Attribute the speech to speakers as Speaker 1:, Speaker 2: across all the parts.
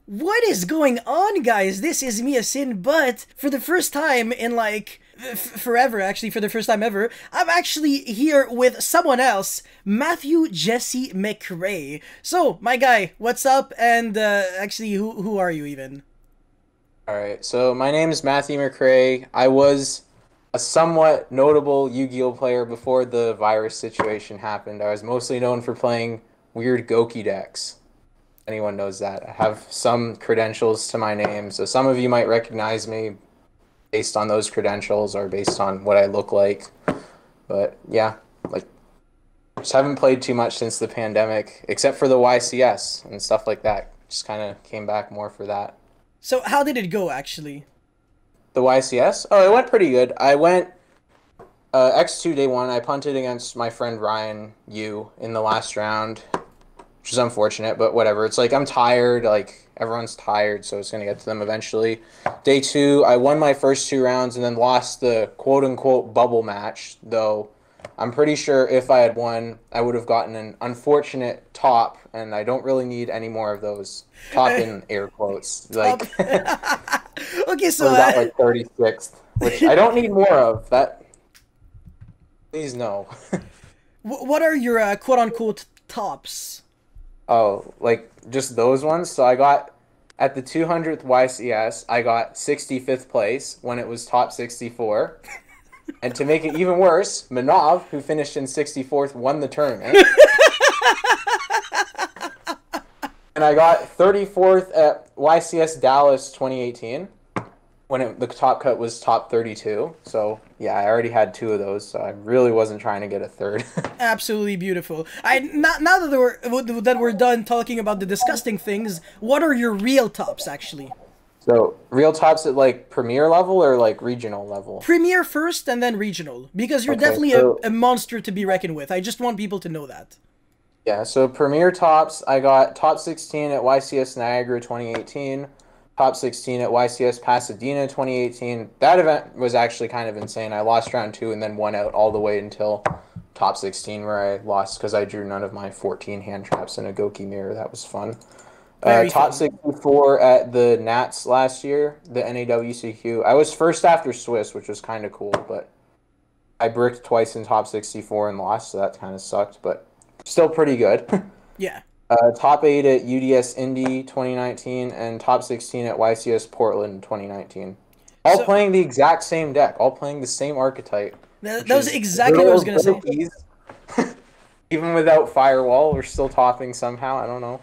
Speaker 1: What is going on, guys? This is Mia Sin, but for the first time in like forever, actually, for the first time ever, I'm actually here with someone else, Matthew Jesse McRae. So, my guy, what's up? And actually, who are you even?
Speaker 2: All right, so my name is Matthew McRae. I was a somewhat notable Yu-Gi-Oh player before the virus situation happened. I was mostly known for playing weird Goki decks. Anyone knows that. I have some credentials to my name, so some of you might recognize me based on those credentials or based on what I look like. But yeah, like just haven't played too much since the pandemic, except for the YCS and stuff like that. Just kind of came back more for that.
Speaker 1: So, how did it go, actually?
Speaker 2: The YCS? Oh, it went pretty good. I went X2 day one. I punted against my friend Ryan Yu in the last round, which is unfortunate, but whatever. It's like I'm tired. Like everyone's tired, so it's gonna get to them eventually. Day two, I won my first two rounds and then lost the quote unquote bubble match, though. I'm pretty sure if I had won, I would have gotten an unfortunate top, and I don't really need any more of those top in air quotes.
Speaker 1: Top.
Speaker 2: Like
Speaker 1: Okay,
Speaker 2: we
Speaker 1: so
Speaker 2: got like 36th, which I don't need more of. That please no.
Speaker 1: what are your quote unquote tops?
Speaker 2: Oh, like just those ones. So I got at the 200th YCS, I got 65th place when it was top 64. And to make it even worse, Manov, who finished in 64th, won the tournament. And I got 34th at YCS Dallas 2018 when the top cut was top 32. So yeah, I already had two of those, so I really wasn't trying to get a third.
Speaker 1: Absolutely beautiful. Now that we're done talking about the disgusting things, what are your real tops actually?
Speaker 2: So real tops at like premier level or like regional level?
Speaker 1: Premier first and then regional, because you're
Speaker 2: Okay,
Speaker 1: definitely
Speaker 2: so
Speaker 1: a monster to be reckoned with. I just want people to know that.
Speaker 2: yeah, so premier tops, I got top 16 at YCS Niagara 2018, top 16 at YCS Pasadena 2018. That event was actually kind of insane. I lost round two and then won out all the way until top 16 where I lost because I drew none of my 14 hand traps in a Goki mirror. That was fun.
Speaker 1: Very
Speaker 2: Top
Speaker 1: fun.
Speaker 2: 64 at the Nats last year, the NAWCQ. I was first after Swiss, which was kind of cool, but I bricked twice in top 64 and lost, so that kind of sucked, but still pretty good.
Speaker 1: Yeah.
Speaker 2: Top 8 at UDS Indy 2019 and top 16 at YCS Portland 2019. All
Speaker 1: So
Speaker 2: playing the exact same deck, all playing the same archetype, which
Speaker 1: that was
Speaker 2: is
Speaker 1: exactly what I was
Speaker 2: literal
Speaker 1: gonna say.
Speaker 2: Gokies. Even without Firewall, we're still topping somehow. I don't know.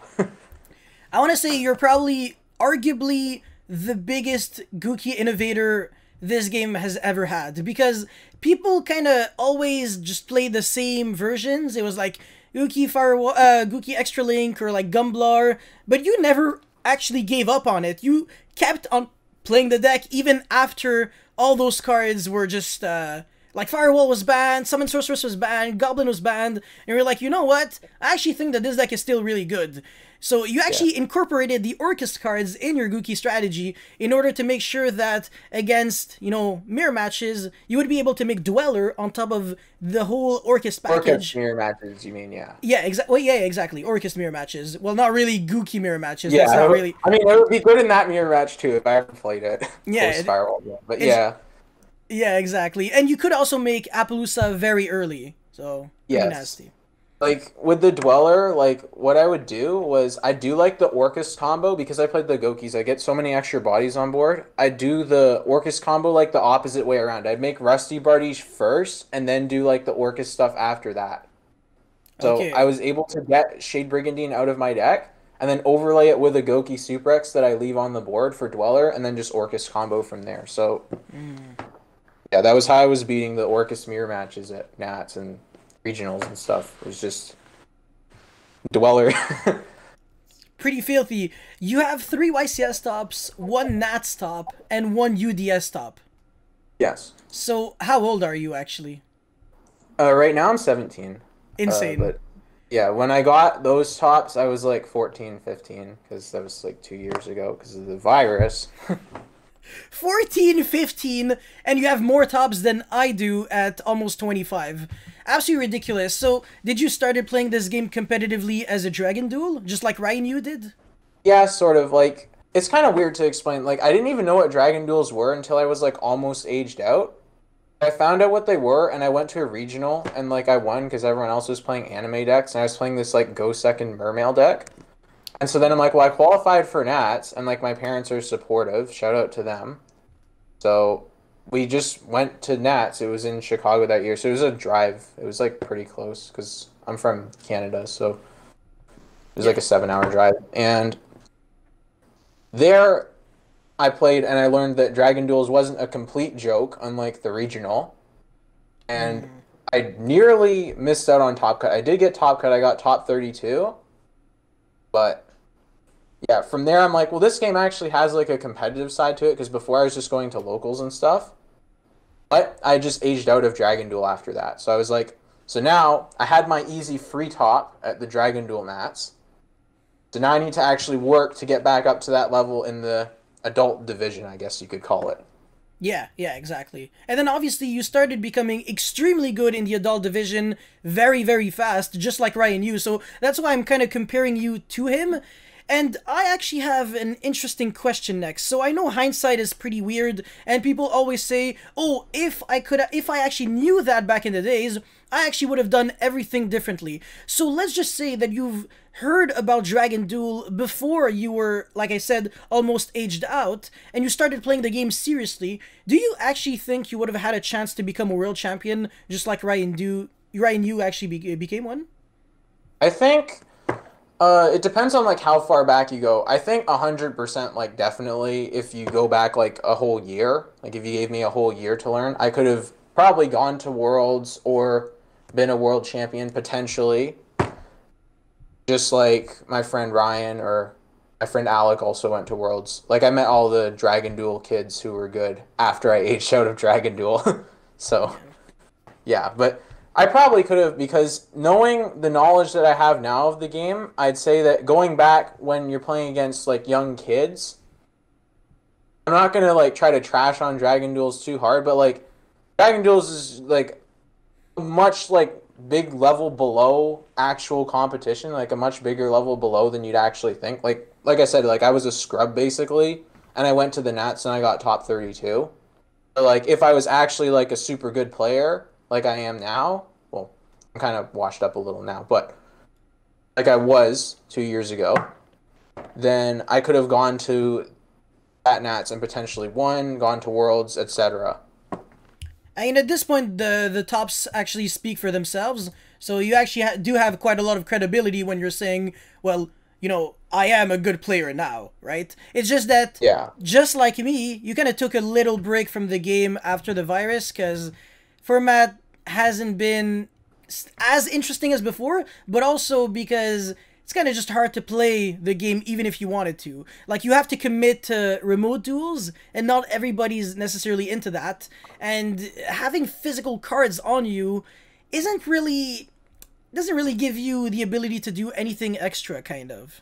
Speaker 1: I want to say you're probably, arguably, the biggest Gookie innovator this game has ever had. Because people kind of always just play the same versions. It was like Gookie Firewall, Gookie Extra Link, or like Gumblar. But you never actually gave up on it. You kept on playing the deck even after all those cards were just like Firewall was banned, Summon Sorceress was banned, Goblin was banned, and you're like, you know what? I actually think that this deck is still really good. So you
Speaker 2: Yeah.
Speaker 1: actually incorporated the Orcust cards in your Gookie strategy in order to make sure that against, mirror matches, you would be able to make Dweller on top of the whole Orcust
Speaker 2: Orcust
Speaker 1: package.
Speaker 2: mirror matches, you mean, yeah.
Speaker 1: Yeah, exactly. Well, yeah, exactly. Orcust mirror matches. Well, not really Gookie mirror matches.
Speaker 2: Yeah,
Speaker 1: That's not really.
Speaker 2: I mean, it would be good in that mirror match too if I ever played it
Speaker 1: Yeah,
Speaker 2: post Firewall. Yeah. But
Speaker 1: it's
Speaker 2: yeah,
Speaker 1: yeah, exactly. And you could also make Appaloosa very early, so pretty
Speaker 2: yes.
Speaker 1: nasty.
Speaker 2: Like with the Dweller, like what I would do was I do like the Orcus combo because I played the Gokis. I get so many extra bodies on board. I do the Orcus combo like the opposite way around. I'd make Rusty Bardiche first and then do like the Orcus stuff after that. So I
Speaker 1: Okay.
Speaker 2: was able to get Shade Brigandine out of my deck and then overlay it with a Goki Super X that I leave on the board for Dweller and then just Orcus combo from there. So
Speaker 1: Mm.
Speaker 2: yeah, that was how I was beating the Orcus mirror matches at Nats and regionals and stuff. It was just Dweller.
Speaker 1: Pretty filthy. You have three YCS tops, one Nats top, and one UDS top.
Speaker 2: Yes.
Speaker 1: So how old are you actually?
Speaker 2: Right now I'm 17.
Speaker 1: Insane.
Speaker 2: But yeah, when I got those tops, I was like 14, 15, because that was like 2 years ago because of the virus.
Speaker 1: 14, 15, and you have more tops than I do at almost 25. Absolutely ridiculous. So, did you started playing this game competitively as a Dragon Duel, just like Ryan you did?
Speaker 2: Yeah, sort of like it's kind of weird to explain. Like, I didn't even know what Dragon Duels were until I was like almost aged out. I found out what they were, and I went to a regional, and like I won because everyone else was playing anime decks, and I was playing this like Go Second Mermail deck. And so then I'm like, well, I qualified for Nats, and like my parents are supportive. Shout out to them. So we just went to Nats. It was in Chicago that year, so it was a drive. It was like pretty close because I'm from Canada, so it was
Speaker 1: Yeah.
Speaker 2: like a 7 hour drive. And there I played and I learned that Dragon Duels wasn't a complete joke, unlike the regional. And
Speaker 1: Mm.
Speaker 2: I nearly missed out on Top Cut. I did get Top Cut. I got top 32, but yeah, from there I'm like, well, this game actually has like a competitive side to it because before I was just going to locals and stuff. But I just aged out of Dragon Duel after that. So I was like, so now I had my easy free top at the Dragon Duel mats. So now I need to actually work to get back up to that level in the adult division, I guess you could call it.
Speaker 1: Yeah, yeah, exactly. And then obviously you started becoming extremely good in the adult division very, very fast, just like Ryan Yu. So that's why I'm kind of comparing you to him. And I actually have an interesting question next. So I know hindsight is pretty weird, and people always say, "Oh, if I actually knew that back in the days, I actually would have done everything differently." So let's just say that you've heard about Dragon Duel before you were, like I said, almost aged out, and you started playing the game seriously. Do you actually think you would have had a chance to become a world champion, just like Ryan Yu actually became one?
Speaker 2: I think it depends on like how far back you go. I think 100% like definitely if you go back like a whole year, like if you gave me a whole year to learn, I could have probably gone to Worlds or been a world champion potentially. Just like my friend Ryan or my friend Alec also went to Worlds. Like I met all the Dragon Duel kids who were good after I aged out of Dragon Duel. So
Speaker 1: Yeah.
Speaker 2: yeah, but I probably could have because knowing the knowledge that I have now of the game, I'd say that going back when you're playing against like young kids, I'm not gonna like try to trash on Dragon Duels too hard, but like Dragon Duels is like much like big level below actual competition, like a much bigger level below than you'd actually think. Like I said, like I was a scrub basically, and I went to the Nats and I got top 32. But like if I was actually like a super good player, like I am now, well, I'm kind of washed up a little now, but like I was 2 years ago, then I could have gone to at Nats and potentially won, gone to Worlds, etc.
Speaker 1: I mean, at this point, the tops actually speak for themselves. So you actually do have quite a lot of credibility when you're saying, well, I am a good player now, right? It's just that,
Speaker 2: Yeah.
Speaker 1: just like me, you kind of took a little break from the game after the virus because format hasn't been as interesting as before, but also because it's kind of just hard to play the game even if you wanted to. Like, you have to commit to remote duels, and not everybody's necessarily into that. And having physical cards on you isn't really doesn't really give you the ability to do anything extra, kind of.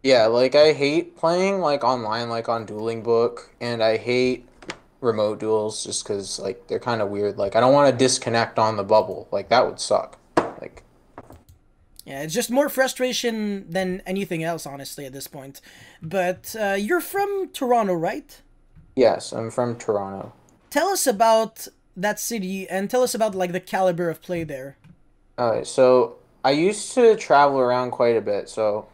Speaker 2: Yeah, like I hate playing like online, like on Dueling Book, and I hate remote duels just because like they're kind of weird. Like I don't want to disconnect on the bubble. Like that would suck. Like
Speaker 1: Yeah, it's just more frustration than anything else, honestly, at this point. But you're from Toronto, right?
Speaker 2: yes, I'm from Toronto.
Speaker 1: Tell us about that city and tell us about like the caliber of play there.
Speaker 2: So I used to travel around quite a bit. So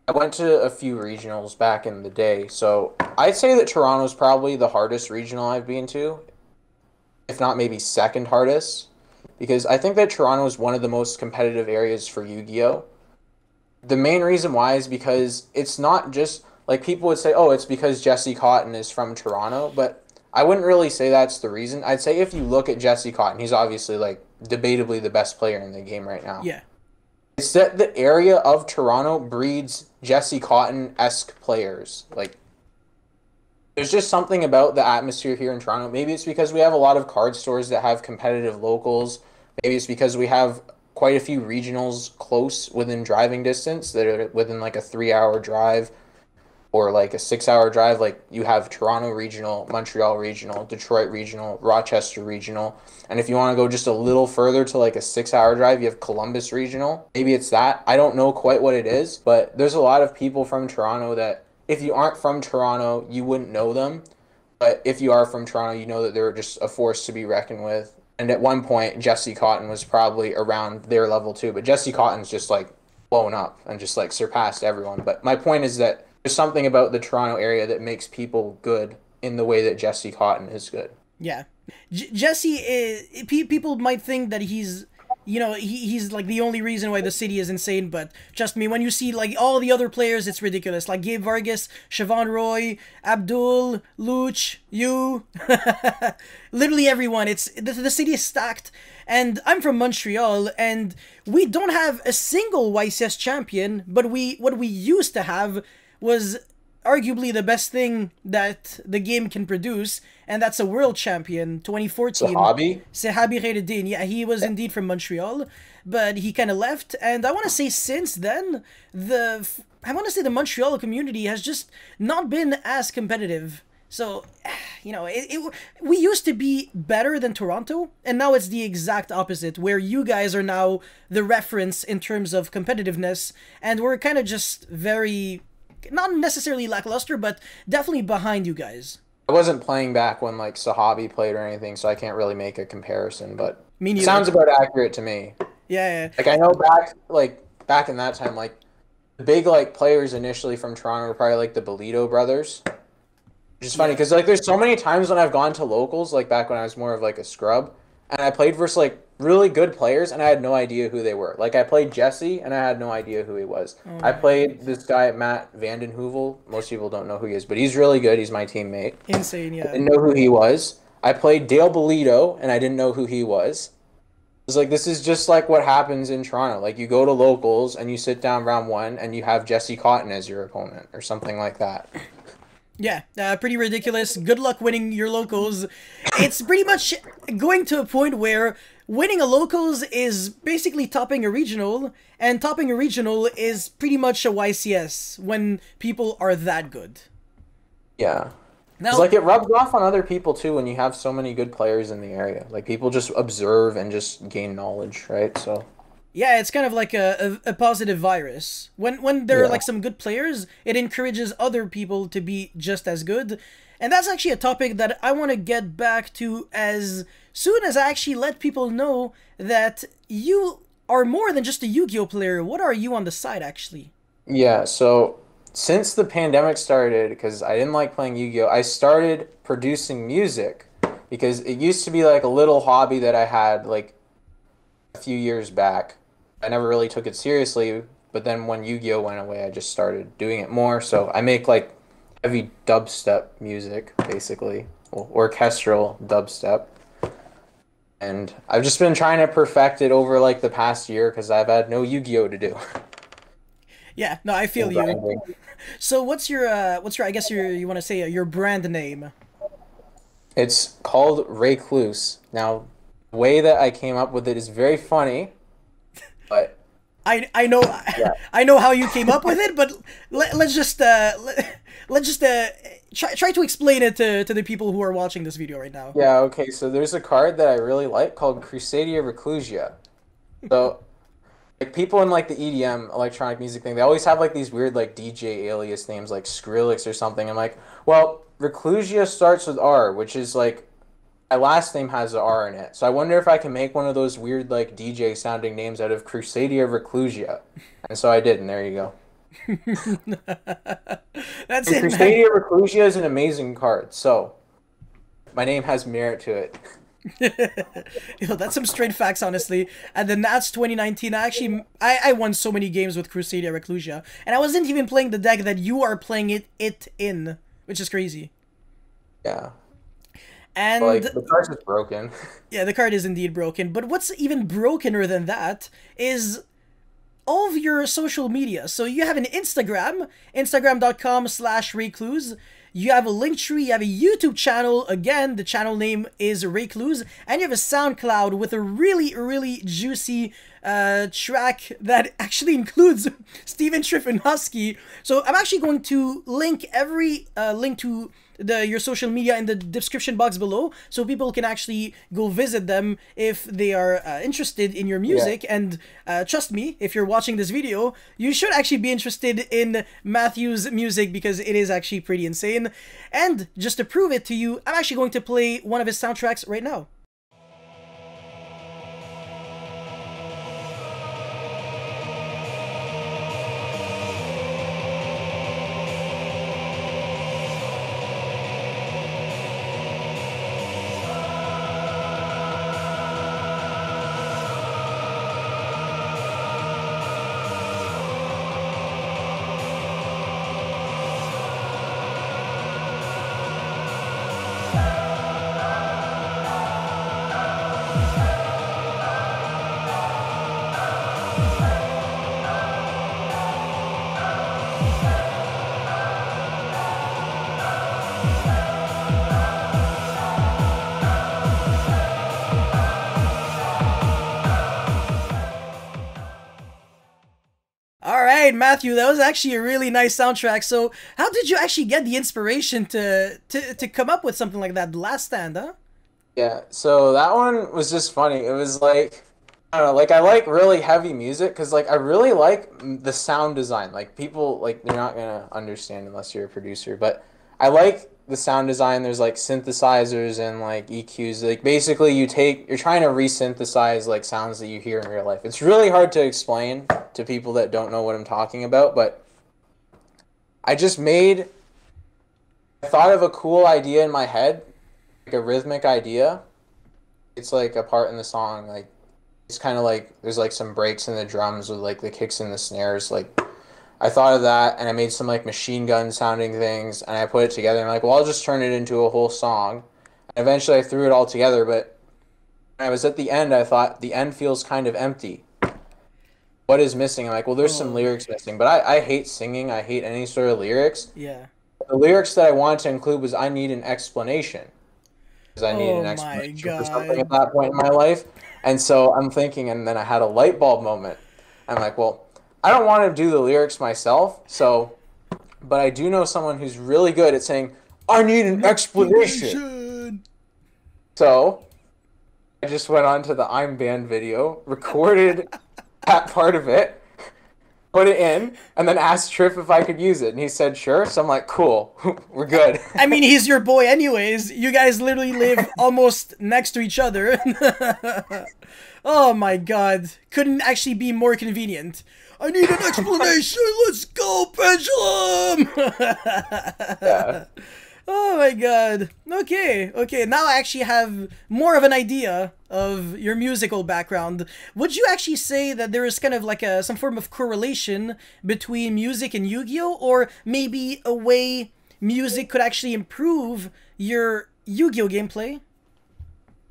Speaker 2: I went to a few regionals back in the day. So I'd say that Toronto's probably the hardest regional I've been to, if not maybe second hardest, because I think that Toronto is one of the most competitive areas for Yu-Gi-Oh! The main reason why is because it's not just like people would say, oh, it's because Jesse Cotton is from Toronto, but I wouldn't really say that's the reason. I'd say if you look at Jesse Cotton, he's obviously like debatably the best player in the game right now.
Speaker 1: Yeah.
Speaker 2: It's that the area of Toronto breeds Jesse Cotton-esque players. Like there's just something about the atmosphere here in Toronto. Maybe it's because we have a lot of card stores that have competitive locals. Maybe it's because we have quite a few regionals close within driving distance that are within like a 3 hour drive or like a 6 hour drive. Like you have Toronto Regional, Montreal Regional, Detroit Regional, Rochester Regional. And if you want to go just a little further to like a 6 hour drive, you have Columbus Regional. Maybe it's that. I don't know quite what it is, but there's a lot of people from Toronto that if you aren't from Toronto, you wouldn't know them. But if you are from Toronto, you know that they're just a force to be reckoned with. And at one point, Jesse Cotton was probably around their level too. But Jesse Cotton's just like blown up and just like surpassed everyone. But my point is that there's something about the Toronto area that makes people good in the way that Jesse Cotton is good.
Speaker 1: Yeah. Jesse is, people might think that he's, you know, he's like the only reason why the city is insane, but trust me, when you see like all the other players, it's ridiculous. Like Gabe Vargas, Siobhan Roy, Abdul, Luch, you, literally everyone. It's the city is stacked, and I'm from Montreal, and we don't have a single YCS champion, but what we used to have was arguably the best thing that the game can produce, and that's a world champion, 2014. Sehabi Khairuddin. Yeah, he was indeed from Montreal, but he kind of left, and I want to say since then, the Montreal community has just not been as competitive. So, you know, we used to be better than Toronto, and now it's the exact opposite, where you guys are now the reference in terms of competitiveness, and we're kind of just very, not necessarily lackluster, but definitely behind you guys.
Speaker 2: I wasn't playing back when like Sahabi played or anything, so I can't really make a comparison, but
Speaker 1: Me
Speaker 2: it sounds about accurate to me.
Speaker 1: Yeah.
Speaker 2: Like I know back in that time, like the big like players initially from Toronto were probably like the Bolito brothers. Which is funny because like there's so many times when I've gone to locals, like back when I was more of like a scrub, and I played versus like really good players and I had no idea who they were. Like I played Jesse and I had no idea who he was. I played this guy Matt Vanden Heuvel. Most people don't know who he is, but he's really good. He's my teammate.
Speaker 1: Insane, yeah.
Speaker 2: I didn't know who he was. I played Dale Bolito and I didn't know who he was. It's like this is just like what happens in Toronto. Like you go to locals and you sit down round one and you have Jesse Cotton as your opponent or something like that.
Speaker 1: Yeah, pretty ridiculous. Good luck winning your locals. It's pretty much going to a point where winning a locals is basically topping a regional, and topping a regional is pretty much a YCS when people are that good.
Speaker 2: Yeah.
Speaker 1: Now,
Speaker 2: it's like it rubs off on other people too when you have so many good players in the area. Like people just observe and just gain knowledge, right? So
Speaker 1: yeah, it's kind of like a positive virus. When there are like some good players, it encourages other people to be just as good. And that's actually a topic that I want to get back to as soon as I actually let people know that you are more than just a Yu-Gi-Oh player. What are you on the side, actually?
Speaker 2: yeah, so since the pandemic started, because I didn't like playing Yu-Gi-Oh, I started producing music because it used to be like a little hobby that I had like a few years back. I never really took it seriously, but then when Yu-Gi-Oh went away, I just started doing it more. So I make like heavy dubstep music, basically, well, orchestral dubstep. And I've just been trying to perfect it over like the past year because I've had no Yu-Gi-Oh to do.
Speaker 1: Yeah, no, I feel you. So what's your I guess you want to say your brand name?
Speaker 2: It's called Recluse. Now, the way that I came up with it is very funny. But
Speaker 1: I know I know how you came up with it, but let's just try to explain it to the people who are watching this video right now.
Speaker 2: Yeah, okay. So there's a card that I really like called Crusadia Reclusia. So like people in like the EDM electronic music thing, they always have like these weird like DJ alias names like Skrillex or something. I'm like, well, Reclusia starts with R, which is like my last name has an R in it. So I wonder if I can make one of those weird like DJ sounding names out of Crusadia Reclusia. And so I did, and there you go.
Speaker 1: That's
Speaker 2: and
Speaker 1: it.
Speaker 2: Crusadia Reclusia is an amazing card. So my name has merit to it.
Speaker 1: Yo, that's some straight facts, honestly. At the Nats 2019, I won so many games with Crusadia Reclusia, and I wasn't even playing the deck that you are playing it in, which is crazy.
Speaker 2: Yeah.
Speaker 1: And
Speaker 2: but, like, the card is broken.
Speaker 1: Yeah, the card is indeed broken. But what's even brokener than that is all of your social media. So you have an Instagram, instagram.com/Recluse. You have a Linktree, you have a YouTube channel. Again, the channel name is Recluse. And you have a SoundCloud with a really, really juicy track that actually includes Steven Trifanowski. So I'm actually going to link every link to your social media in the description box below, so people can actually go visit them if they are interested in your
Speaker 2: Yeah.
Speaker 1: music. And trust me, if you're watching this video, you should actually be interested in Matthew's music, because it is actually pretty insane. And just to prove it to you, I'm actually going to play one of his soundtracks right now. All right, Matthew, that was actually a really nice soundtrack. So, how did you actually get the inspiration to come up with something like that? The Last Stand, huh?
Speaker 2: Yeah, so that one was just funny. It was like, I don't know, like I like really heavy music because like I really like the sound design. Like people like they're not gonna understand unless you're a producer, but I like the sound design. There's like synthesizers and like EQs. Like basically you're trying to re-synthesize like sounds that you hear in real life. It's really hard to explain to people that don't know what I'm talking about, but I just made I thought of a cool idea in my head, like a rhythmic idea. It's like a part in the song, like it's kind of like there's like some breaks in the drums with like the kicks and the snares. Like I thought of that and I made some like machine gun sounding things and I put it together. And I'm like, well, I'll just turn it into a whole song. And eventually I threw it all together, but when I was at the end, I thought the end feels kind of empty. What is missing? I'm like, well, there's some
Speaker 1: Oh,
Speaker 2: lyrics missing, but I hate singing. I hate any sort of lyrics.
Speaker 1: yeah.
Speaker 2: The lyrics that I wanted to include was I need an explanation. Because I needed
Speaker 1: Oh
Speaker 2: an
Speaker 1: my
Speaker 2: explanation for something at
Speaker 1: God.
Speaker 2: that point in my life. And so I'm thinking, and then I had a light bulb moment. I'm like, well, I don't want to do the lyrics myself, so, but I do know someone who's really good at saying, I need an explanation.
Speaker 1: Explanation.
Speaker 2: So I just went on to the I'm Band video, recorded that part of it, put it in, and then asked Triff if I could use it. And he said, sure. So I'm like, cool, we're good.
Speaker 1: I mean, he's your boy anyways. You guys literally live almost next to each other. Oh my God. Couldn't actually be more convenient. I need an explanation. Let's go, Pendulum.
Speaker 2: Yeah.
Speaker 1: Oh my God. Okay, okay. Now I actually have more of an idea of your musical background. Would you actually say that there is kind of like some form of correlation between music and Yu-Gi-Oh? Or maybe a way music could actually improve your Yu-Gi-Oh gameplay?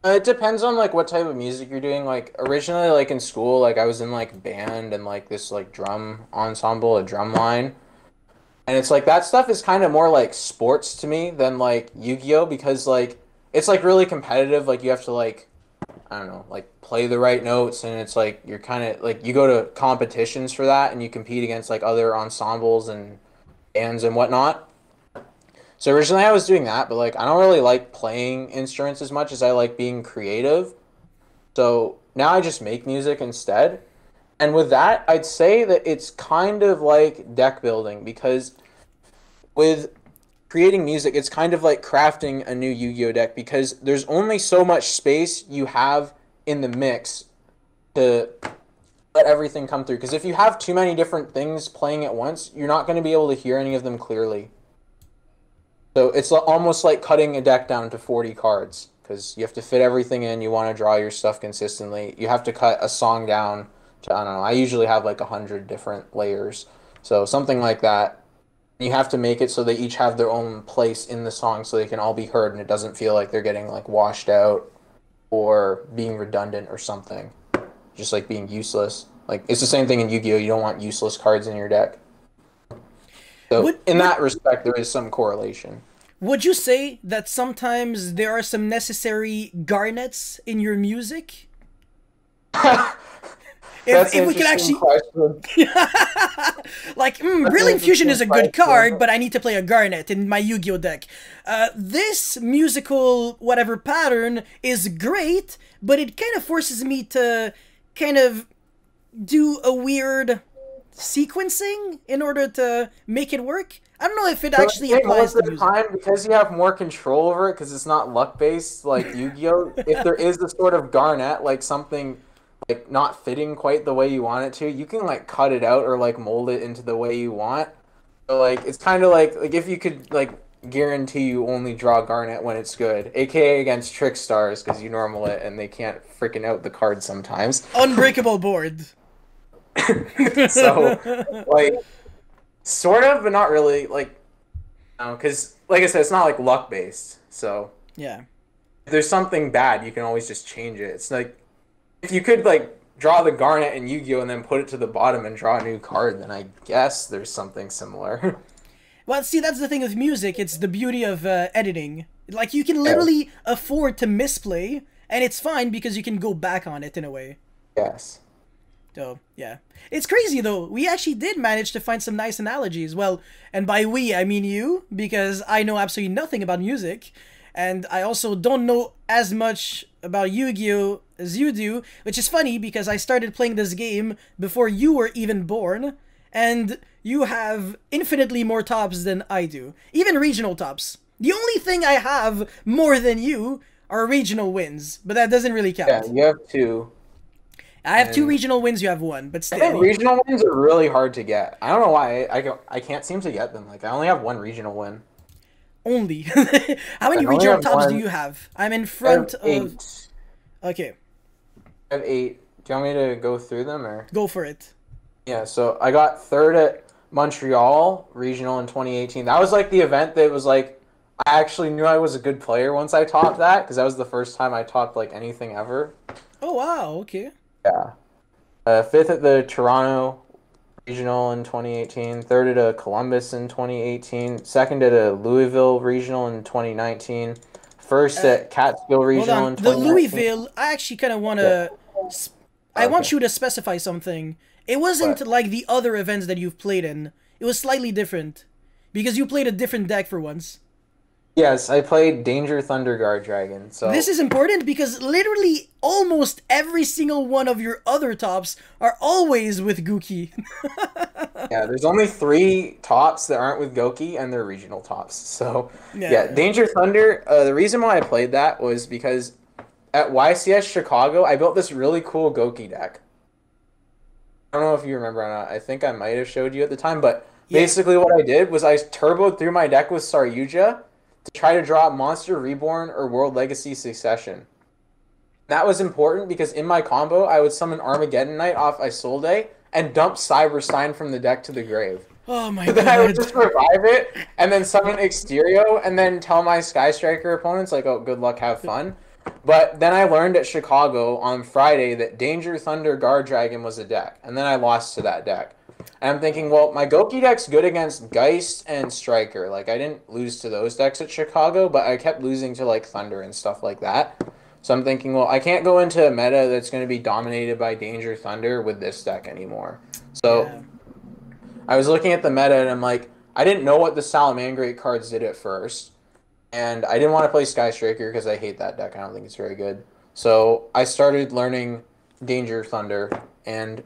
Speaker 2: It depends on like what type of music you're doing. Like originally, like in school, like I was in like band and like this like drum ensemble, a drum line. And it's like that stuff is kind of more like sports to me than like Yu-Gi-Oh because like it's like really competitive. Like you have to like I don't know, like play the right notes and it's like you're kind of like you go to competitions for that and you compete against like other ensembles and bands and whatnot. So originally I was doing that, but like I don't really like playing instruments as much as I like being creative. So now I just make music instead. And with that, I'd say that it's kind of like deck building because with creating music, it's kind of like crafting a new Yu-Gi-Oh deck because there's only so much space you have in the mix to let everything come through. Because if you have too many different things playing at once, you're not going to be able to hear any of them clearly. So it's almost like cutting a deck down to 40 cards because you have to fit everything in. You want to draw your stuff consistently. You have to cut a song down to, I don't know, I usually have like 100 different layers. So something like that. You have to make it so they each have their own place in the song so they can all be heard and it doesn't feel like they're getting like washed out or being redundant or something. Just like being useless. Like it's the same thing in Yu-Gi-Oh! You don't want useless cards in your deck. So
Speaker 1: Would
Speaker 2: in
Speaker 1: would
Speaker 2: that respect, there is some correlation.
Speaker 1: would you say that sometimes there are some necessary garnets in your music? If
Speaker 2: That's an
Speaker 1: if we can
Speaker 2: interesting
Speaker 1: actually
Speaker 2: question.
Speaker 1: like,
Speaker 2: That's an
Speaker 1: Brilliant Fusion
Speaker 2: interesting
Speaker 1: is a good
Speaker 2: question.
Speaker 1: card, but I need to play a Garnet in my Yu-Gi-Oh deck. This musical whatever pattern is great, but it kind of forces me to kind of do a weird sequencing in order to make it work. I don't know if it
Speaker 2: So
Speaker 1: actually
Speaker 2: I think
Speaker 1: applies
Speaker 2: most
Speaker 1: to
Speaker 2: of the
Speaker 1: music.
Speaker 2: time, because you have more control over it, because it's not luck based like Yu-Gi-Oh. If there is a sort of garnet, like something like not fitting quite the way you want it to, you can like cut it out or like mold it into the way you want. So like it's kind of like if you could like guarantee you only draw garnet when it's good, aka against trick stars because you normal it and they can't freaking out the card sometimes.
Speaker 1: Unbreakable board.
Speaker 2: So like sort of, but not really. Like no, because like I said, it's not like luck based. So
Speaker 1: Yeah.
Speaker 2: if there's something bad, you can always just change it. It's like if you could like draw the garnet in Yu-Gi-Oh and then put it to the bottom and draw a new card, then I guess there's something similar.
Speaker 1: Well, see, that's the thing with music. It's the beauty of editing. Like, you can
Speaker 2: Yes.
Speaker 1: literally afford to misplay, and it's fine because you can go back on it in a way.
Speaker 2: Yes.
Speaker 1: So, yeah. It's crazy, though. We actually did manage to find some nice analogies. Well, and by we, I mean you, because I know absolutely nothing about music, and I also don't know as much about Yu-Gi-Oh! As you do, which is funny because I started playing this game before you were even born, and you have infinitely more tops than I do. Even regional tops. The only thing I have more than you are regional wins, but that doesn't really
Speaker 2: Yeah,
Speaker 1: count.
Speaker 2: you have two.
Speaker 1: I have two
Speaker 2: And
Speaker 1: regional wins, you have one, but
Speaker 2: I think
Speaker 1: still.
Speaker 2: regional wins are really hard to get. I don't know why. I can't seem to get them. Like I only have one regional win.
Speaker 1: Only. How many
Speaker 2: I only
Speaker 1: regional
Speaker 2: have
Speaker 1: tops do
Speaker 2: one.
Speaker 1: you have? I'm in
Speaker 2: I have
Speaker 1: front of...
Speaker 2: 8.
Speaker 1: Okay,
Speaker 2: I have 8. Do you want me to go through them or?
Speaker 1: go for it.
Speaker 2: Yeah, so I got third at Montreal regional in 2018. That was like the event that was like I actually knew I was a good player once I topped that because that was the first time I topped like anything ever.
Speaker 1: Oh, wow, okay.
Speaker 2: Yeah. Fifth at the Toronto regional in 2018. Third at a Columbus in 2018. Second at a Louisville regional in 2019. First
Speaker 1: Uh,
Speaker 2: at Catskill
Speaker 1: Hold
Speaker 2: regional
Speaker 1: on.
Speaker 2: in
Speaker 1: The
Speaker 2: 2019.
Speaker 1: Louisville, I actually kind of want
Speaker 2: Yeah.
Speaker 1: to... I
Speaker 2: Okay.
Speaker 1: want you to specify something. It wasn't
Speaker 2: What?
Speaker 1: like the other events that you've played in. It was slightly different. Because you played a different deck for once.
Speaker 2: Yes, I played Danger Thunder Guard Dragon.
Speaker 1: This
Speaker 2: So
Speaker 1: is important because literally almost every single one of your other tops are always with Gookie.
Speaker 2: yeah, there's only 3 tops that aren't with Goki, and they're regional tops. So yeah,
Speaker 1: Yeah.
Speaker 2: Danger Thunder. The reason why I played that was because at YCS Chicago, I built this really cool Goki deck. I don't know if you remember or not. I think I might have showed you at the time, but
Speaker 1: Yeah.
Speaker 2: basically what I did was I turboed through my deck with Saryuja to try to draw Monster Reborn or World Legacy Succession. That was important because in my combo, I would summon Armageddon Knight off Isolde and dump Cyberstein from the deck to the grave.
Speaker 1: Oh my
Speaker 2: Then I would
Speaker 1: god.
Speaker 2: just revive it and then summon Exterio and then tell my Sky Striker opponents, like, oh, good luck, have fun. But then I learned at Chicago on Friday that Danger Thunder Guard Dragon was a deck. And then I lost to that deck. And I'm thinking, well, my Goki deck's good against Geist and Striker. Like, I didn't lose to those decks at Chicago, but I kept losing to, like, Thunder and stuff like that. So I'm thinking, well, I can't go into a meta that's going to be dominated by Danger Thunder with this deck anymore. So
Speaker 1: Yeah.
Speaker 2: I was looking at the meta and I'm like, I didn't know what the Salamangrate cards did at first. And I didn't want to play Sky Striker because I hate that deck. I don't think it's very good. So I started learning Danger Thunder and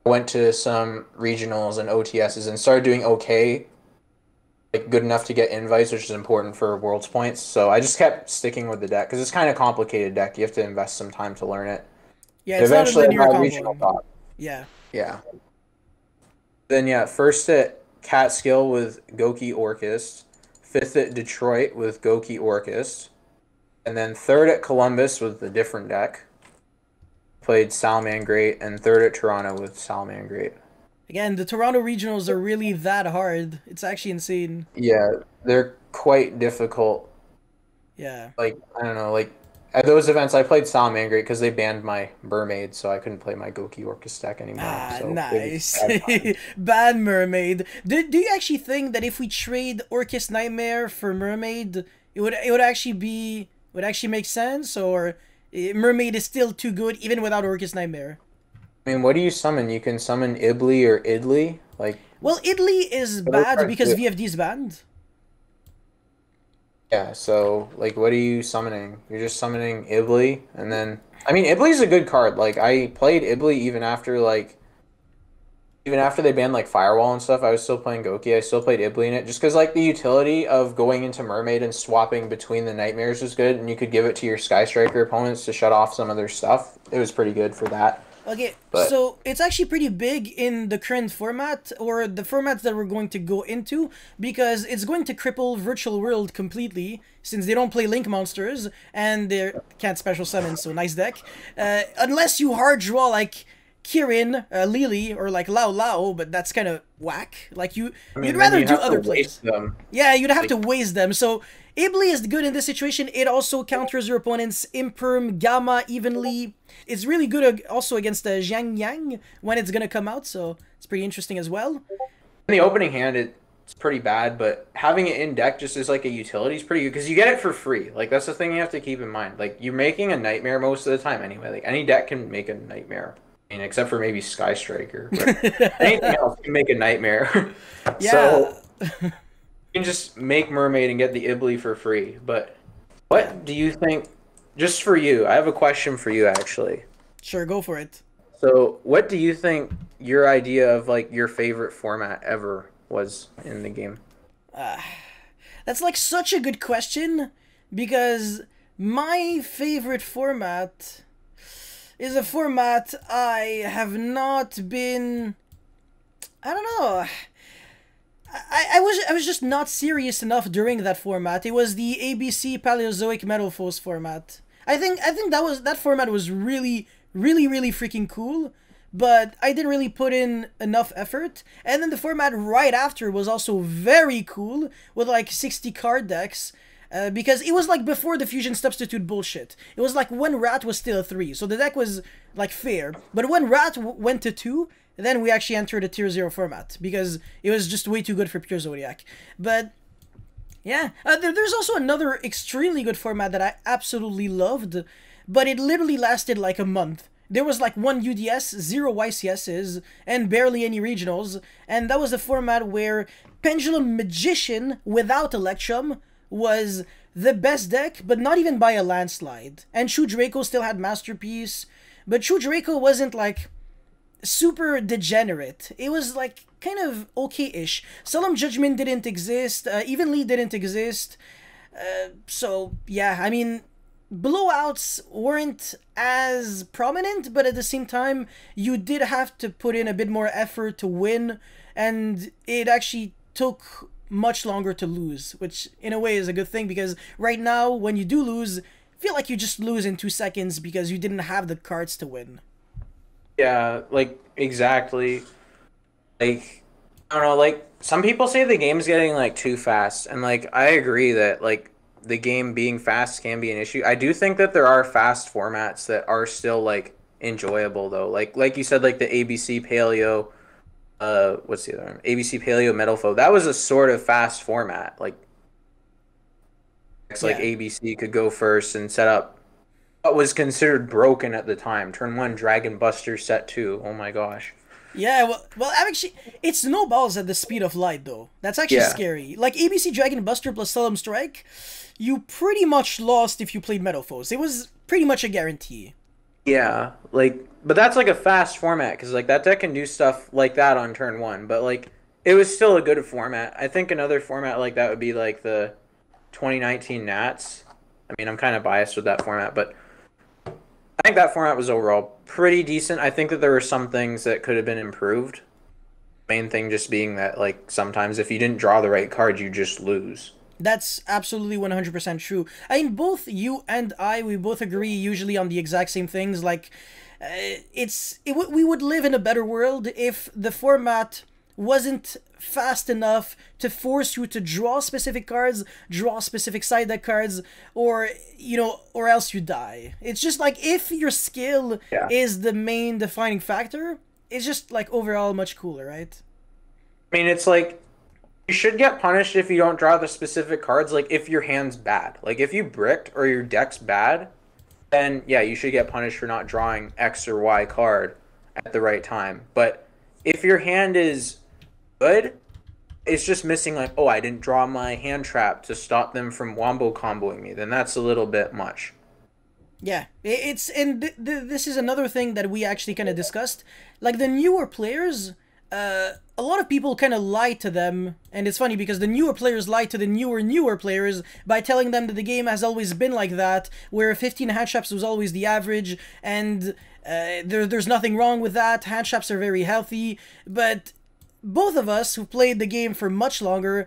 Speaker 2: went to some regionals and OTSs and started doing okay, like good enough to get invites, which is important for Worlds points. So I just kept sticking with the deck because it's kind of complicated deck. You have to invest some time to learn it.
Speaker 1: Yeah,
Speaker 2: And
Speaker 1: it's not a
Speaker 2: eventually I
Speaker 1: linear
Speaker 2: got regional
Speaker 1: combo.
Speaker 2: top.
Speaker 1: Yeah.
Speaker 2: Yeah. Then yeah, first at Catskill with Goki Orchis, fifth at Detroit with Goki Orchis, and then third at Columbus with a different deck. Played Salamangrate, and third at Toronto with Salamangrate.
Speaker 1: Again, the Toronto regionals are really that hard. It's actually insane.
Speaker 2: Yeah, they're quite difficult.
Speaker 1: Yeah.
Speaker 2: Like, I don't know, like at those events I played Salamangrate because they banned my Mermaid, so I couldn't play my Goki Orchis deck anymore.
Speaker 1: Ah,
Speaker 2: So it was
Speaker 1: nice.
Speaker 2: bad times.
Speaker 1: Bad Mermaid. Do you actually think that if we trade Orcus Nightmare for Mermaid, it would actually be would actually make sense, or Mermaid is still too good even without Orcus Nightmare?
Speaker 2: I mean, what do you summon? You can summon Ibli or Idli. Like,
Speaker 1: Well, Italy is
Speaker 2: those
Speaker 1: bad
Speaker 2: cards
Speaker 1: because
Speaker 2: do.
Speaker 1: VFD is banned.
Speaker 2: Yeah, so like what are you summoning? You're just summoning Ibli and then I mean Ibli's a good card. Like I played Ibli even after they banned like Firewall and stuff, I was still playing Goki. I still played Ibli in it just because like the utility of going into Mermaid and swapping between the nightmares was good and you could give it to your Sky Striker opponents to shut off some of their stuff. It was pretty good for that.
Speaker 1: Okay,
Speaker 2: But
Speaker 1: so it's actually pretty big in the current format, or the formats that we're going to go into, because it's going to cripple Virtual World completely, since they don't play Link monsters, and they can't special summon, so nice deck. Unless you hard draw, like, Kirin, Lily, or like Lao Lao, but that's kind of whack. Like,
Speaker 2: I
Speaker 1: you'd
Speaker 2: mean then
Speaker 1: rather
Speaker 2: you
Speaker 1: do
Speaker 2: have to
Speaker 1: other plays.
Speaker 2: waste them.
Speaker 1: Yeah, you'd have
Speaker 2: Like
Speaker 1: to waste them. So Ibli is good in this situation. It also counters your opponent's Imperm, Gamma evenly. It's really good also against the Zhang Yang when it's gonna come out, so it's pretty interesting as well.
Speaker 2: in the opening hand, it's pretty bad, but having it in deck just as like a utility is pretty good because you get it for free. Like that's the thing you have to keep in mind. Like you're making a nightmare most of the time anyway. Like any deck can make a nightmare. I mean, except for maybe Sky Striker, but anything else can make a nightmare.
Speaker 1: Yeah,
Speaker 2: So you can just make Mermaid and get the Ibli for free. But
Speaker 1: yeah,
Speaker 2: what do you think? Just for you, I have a question for you actually.
Speaker 1: sure, go for it.
Speaker 2: So, what do you think your idea of like your favorite format ever was in the game?
Speaker 1: That's like such a good question because my favorite format is a format I have not been. I don't know. I was just not serious enough during that format. It was the ABC Paleozoic Metalphos format. I think that format was really freaking cool, but I didn't really put in enough effort. And then the format right after was also very cool with like 60 card decks. Because it was like before the fusion substitute bullshit. It was like when Rat was still a 3, so the deck was like fair. But when Rat went to 2, then we actually entered a tier 0 format because it was just way too good for pure Zodiac. But yeah, there's also another extremely good format that I absolutely loved, but it literally lasted like a month. There was like one UDS, zero YCSs, and barely any regionals, and that was a format where Pendulum Magician without Electrum was the best deck, but not even by a landslide. And Chu Draco still had Masterpiece, but Chu Draco wasn't like super degenerate. It was like kind of okay-ish. Solemn Judgment didn't exist. Evenly didn't exist. So yeah, I mean, blowouts weren't as prominent, but at the same time, you did have to put in a bit more effort to win, and it actually took much longer to lose, which in a way is a good thing because right now, when you do lose, feel like you just lose in 2 seconds because you didn't have the cards to win.
Speaker 2: Yeah, like exactly. Like I don't know, like some people say the game's getting like too fast, and like I agree that like the game being fast can be an issue. I do think that there are fast formats that are still like enjoyable though. Like you said, like the ABC Paleo, what's the other one? ABC Paleo Metal Foe. That was a sort of fast format. Like it's like
Speaker 1: Yeah.
Speaker 2: ABC could go first and set up what was considered broken at the time. Turn one Dragon Buster set two. Oh my gosh.
Speaker 1: Yeah, well, actually, it snowballs at the speed of light, though. That's actually
Speaker 2: Yeah.
Speaker 1: scary. Like, ABC Dragon Buster plus Solemn Strike, you pretty much lost if you played Metalphos. It was pretty much a guarantee.
Speaker 2: Yeah, like, but that's like a fast format because like that deck can do stuff like that on turn one. But like, it was still a good format. I think another format like that would be like the 2019 Nats. I mean, I'm kind of biased with that format, but I think that format was overall pretty decent. I think that there were some things that could have been improved. Main thing just being that like sometimes if you didn't draw the right card, you just lose.
Speaker 1: That's absolutely 100% true. I mean, both you and I, we both agree usually on the exact same things. Like, we would live in a better world if the format wasn't fast enough to force you to draw specific cards, draw specific side deck cards, or, or else you die. It's just like if your skill
Speaker 2: Yeah.
Speaker 1: is the main defining factor, it's just like overall much cooler, right?
Speaker 2: I mean, it's like you should get punished if you don't draw the specific cards. Like if your hand's bad, like if you bricked or your deck's bad, then yeah, you should get punished for not drawing X or Y card. at the right time. But if your hand is good, it's just missing like, oh, I didn't draw my hand trap to stop them from wombo comboing me, then that's a little bit much.
Speaker 1: Yeah, it's and this is another thing that we actually kind of discussed. Like the newer players, a lot of people kind of lie to them, and it's funny because the newer players lie to the newer players by telling them that the game has always been like that, where 15 hand traps was always the average, and there's nothing wrong with that. Hand traps are very healthy, but both of us who played the game for much longer,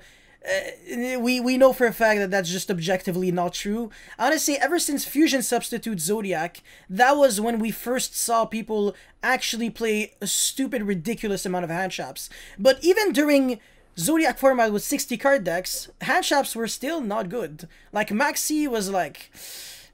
Speaker 1: we know for a fact that that's just objectively not true. Honestly, ever since Fusion Substitute Zodiac, that was when we first saw people actually play a stupid, ridiculous amount of hand traps. But even during Zodiac format with 60 card decks, hand traps were still not good. Like, Maxi was like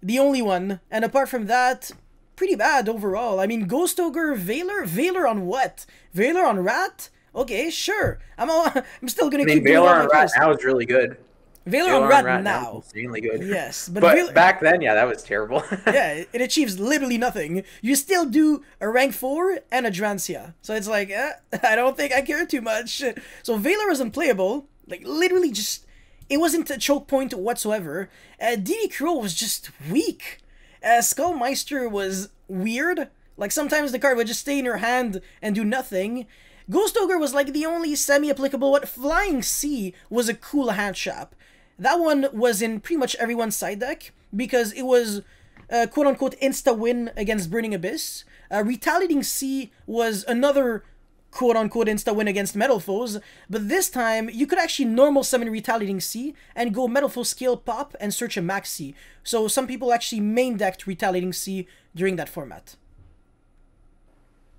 Speaker 1: the only one, and apart from that, pretty bad overall. I mean, Ghost Ogre, Veiler? Veiler on what? Veiler on Rat? Okay, sure. I'm still gonna keep doing
Speaker 2: Valor
Speaker 1: all my
Speaker 2: on Rat
Speaker 1: plays.
Speaker 2: now is really good.
Speaker 1: Valor on
Speaker 2: Valor on
Speaker 1: Rat
Speaker 2: Rat now is
Speaker 1: now.
Speaker 2: insanely good.
Speaker 1: Yes, but
Speaker 2: But back then, yeah, that was terrible.
Speaker 1: yeah, it achieves literally nothing. You still do a rank 4 and a Drancia. So it's like, I don't think I care too much. So Valor is unplayable. Like, literally just, it wasn't a choke point whatsoever. DD Crow was just weak. Skullmeister was weird. Like, sometimes the card would just stay in your hand and do nothing. Ghost Ogre was like the only semi-applicable one. Flying Sea was a cool hand trap. That one was in pretty much everyone's side deck because it was quote-unquote insta-win against Burning Abyss. Retaliating Sea was another quote-unquote insta-win against Metal Foes, but this time you could actually normal summon Retaliating Sea and go Metal Foe Scale Pop and search a Maxi. So some people actually main decked Retaliating Sea during that format.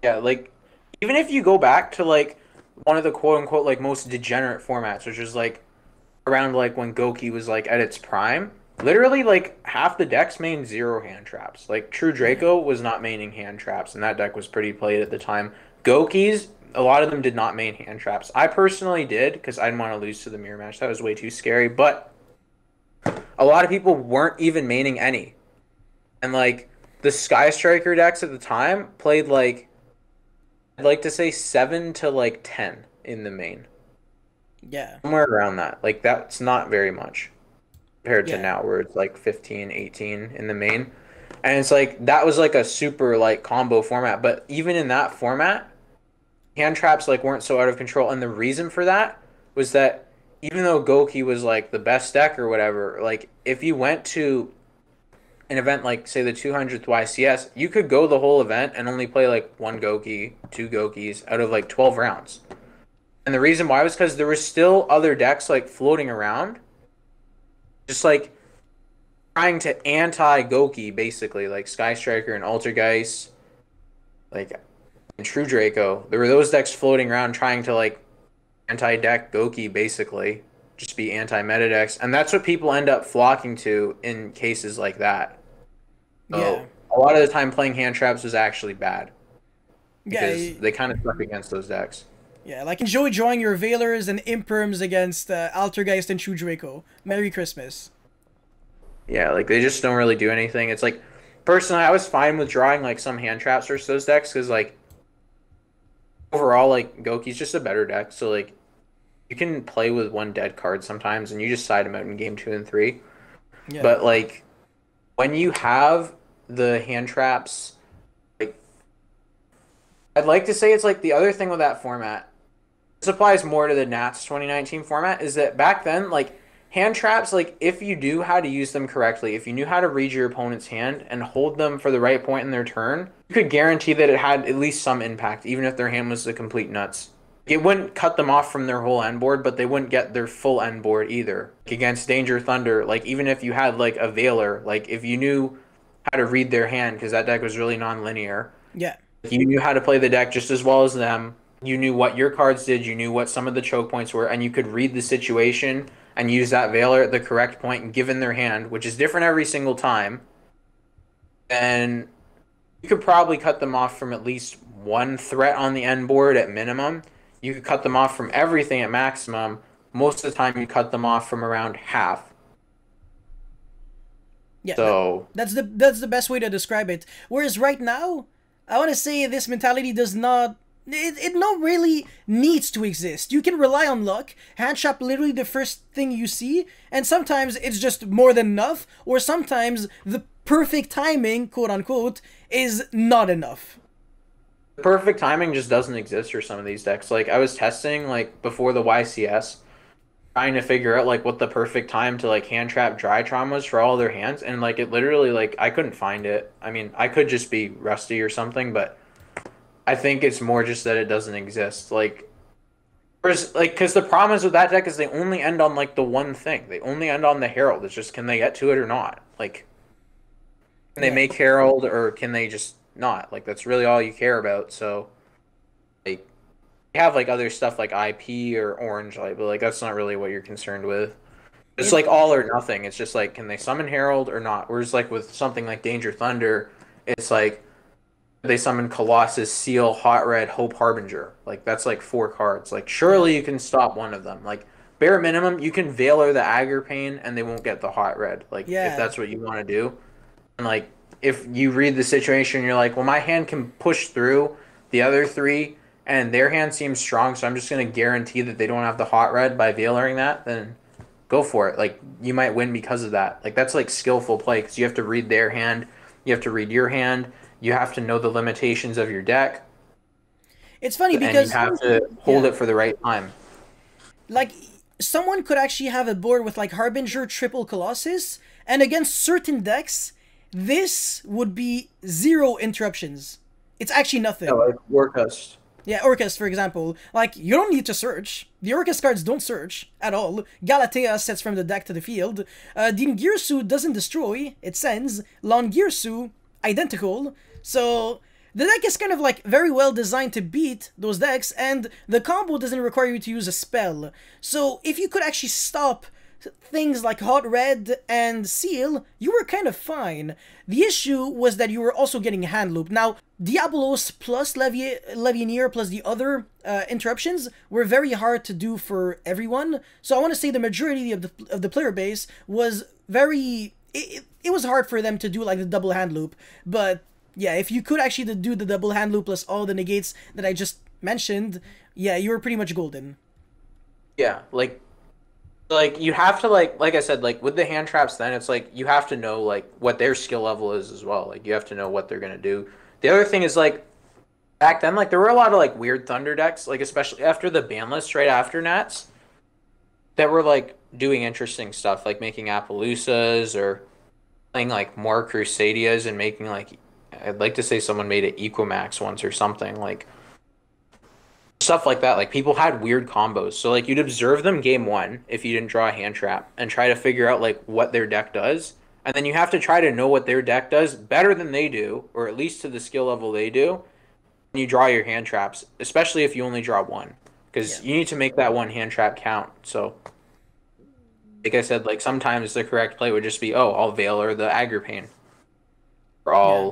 Speaker 2: Yeah, like even if you go back to like one of the quote unquote like most degenerate formats, which is like around like when Goki was like at its prime, literally like half the decks main zero hand traps. Like True Draco was not maining hand traps, and that deck was pretty played at the time. Gokis, a lot of them did not main hand traps. I personally did because I didn't want to lose to the mirror match. That was way too scary. But a lot of people weren't even maining any, and like the Sky Striker decks at the time played like I'd like to say 7 to like 10 in the main.
Speaker 1: Yeah.
Speaker 2: Somewhere around that. Like that's not very much compared to
Speaker 1: Yeah.
Speaker 2: now where it's like 15, 18 in the main. And it's like that was like a super like combo format, but even in that format, hand traps like weren't so out of control, and the reason for that was that even though Goki was like the best deck or whatever, like if you went to an event like say the 200th YCS, you could go the whole event and only play like one Goki, two Gokis out of like 12 rounds. And the reason why was because there was still other decks like floating around, just like trying to anti-Goki basically, like Sky Striker and Altergeist, like and True Draco. There were those decks floating around trying to like anti-deck Goki basically, just be anti-meta decks, and that's what people end up flocking to in cases like that. So
Speaker 1: Yeah.
Speaker 2: a lot of the time playing hand traps was actually bad because
Speaker 1: Yeah.
Speaker 2: they kind of stuck against those decks.
Speaker 1: Yeah, like enjoy drawing your Veilers and Imperms against Altergeist and True Draco. Merry Christmas.
Speaker 2: Yeah, like they just don't really do anything. It's like personally, I was fine with drawing like some hand traps versus those decks because like overall, like Goki's just a better deck. So like you can play with one dead card sometimes, and you just side them out in game 2 and 3.
Speaker 1: Yeah.
Speaker 2: But like when you have the hand traps, like I'd like to say it's like the other thing with that format. This applies more to the Nats 2019 format. Is that back then like hand traps, like if you knew how to use them correctly, if you knew how to read your opponent's hand and hold them for the right point in their turn, you could guarantee that it had at least some impact, even if their hand was the complete nuts. It wouldn't cut them off from their whole end board, but they wouldn't get their full end board either. Like against Danger Thunder, like even if you had like a Veiler, like if you knew how to read their hand, because that deck was really non-linear,
Speaker 1: Yeah.
Speaker 2: if you knew how to play the deck just as well as them, you knew what your cards did, you knew what some of the choke points were, and you could read the situation and use that Veiler at the correct point and given their hand, which is different every single time, then you could probably cut them off from at least one threat on the end board at minimum. You could cut them off from everything at maximum. Most of the time, you cut them off from around half.
Speaker 1: Yeah.
Speaker 2: So
Speaker 1: That's the best way to describe it. Whereas right now, I want to say this mentality does not. It not really needs to exist. You can rely on luck, hand trap literally the first thing you see, and sometimes it's just more than enough, or sometimes the perfect timing, quote unquote, is not enough.
Speaker 2: The perfect timing just doesn't exist for some of these decks. Like I was testing like before the YCS, trying to figure out like what the perfect time to like hand trap Drytron was for all their hands, and like it literally like I couldn't find it. I mean, I could just be rusty or something, but I think it's more just that it doesn't exist. Like, whereas, like, because the problem is with that deck is they only end on like the one thing. They only end on the Herald. It's just can they get to it or not? Like, can they
Speaker 1: Yeah.
Speaker 2: make Herald or can they just not? Like, that's really all you care about. So, like, you have like other stuff like IP or Orange Light, but like that's not really what you're concerned with. It's
Speaker 1: It
Speaker 2: like all or nothing. It's just like can they summon Herald or not? Whereas like with something like Danger Thunder, it's like they summon Colossus, Seal, Hot Red, Hope Harbinger. Like that's like 4 cards. Like
Speaker 1: yeah.
Speaker 2: surely you can stop one of them. Like bare minimum, you can Veiler the Aggr Pain and they won't get the Hot Red. Like if
Speaker 1: Yeah.
Speaker 2: that's what you want to do. And like if you read the situation, you're like, well, my hand can push through the other three, and their hand seems strong, so I'm just gonna guarantee that they don't have the Hot Red by Veilering that. Then go for it. Like you might win because of that. Like that's like skillful play because you have to read their hand, you have to read your hand, you have to know the limitations of your deck,
Speaker 1: It's funny
Speaker 2: and you
Speaker 1: because
Speaker 2: have to hold
Speaker 1: yeah,
Speaker 2: it for the right time.
Speaker 1: like someone could actually have a board with like Harbinger triple Colossus, and against certain decks, this would be zero interruptions. It's actually
Speaker 2: Yeah,
Speaker 1: nothing.
Speaker 2: like Warcust.
Speaker 1: Yeah, Orcust, for example. Like, you don't need to search. The Orcust cards don't search at all. Galatea sets from the deck to the field. Dingirsu doesn't destroy, it sends. Longirsu, identical. So, the deck is kind of like very well designed to beat those decks, and the combo doesn't require you to use a spell. So, if you could actually stop things like Hot Red and Seal, you were kind of fine. The issue was that you were also getting hand loop. Now, Diabolos plus Levianeer plus the other interruptions were very hard to do for everyone. So I want to say the majority of the player base was very... It was hard for them to do like the double hand loop. But yeah, if you could actually do the double hand loop plus all the negates that I just mentioned, yeah, you were pretty much golden.
Speaker 2: Yeah, like you have to like I said, like with the hand traps then it's like you have to know like what their skill level is as well. Like you have to know what they're gonna do. The other thing is like back then, like there were a lot of like weird thunder decks, like especially after the ban list right after Nats, that were like doing interesting stuff, like making Appaloosas or playing like more Crusadias and making like I'd like to say someone made it Equimax once or something like stuff like that. Like people had weird combos. So like you'd observe them game one if you didn't draw a hand trap and try to figure out like what their deck does. And then you have to try to know what their deck does better than they do, or at least to the skill level they do. And you draw your hand traps, especially if you only draw one.
Speaker 1: Yeah.
Speaker 2: Because you need to make that one hand trap count. So like I said, like sometimes the correct play would just be, oh, I'll Veiler the Aggr Pain. Or
Speaker 1: Yeah.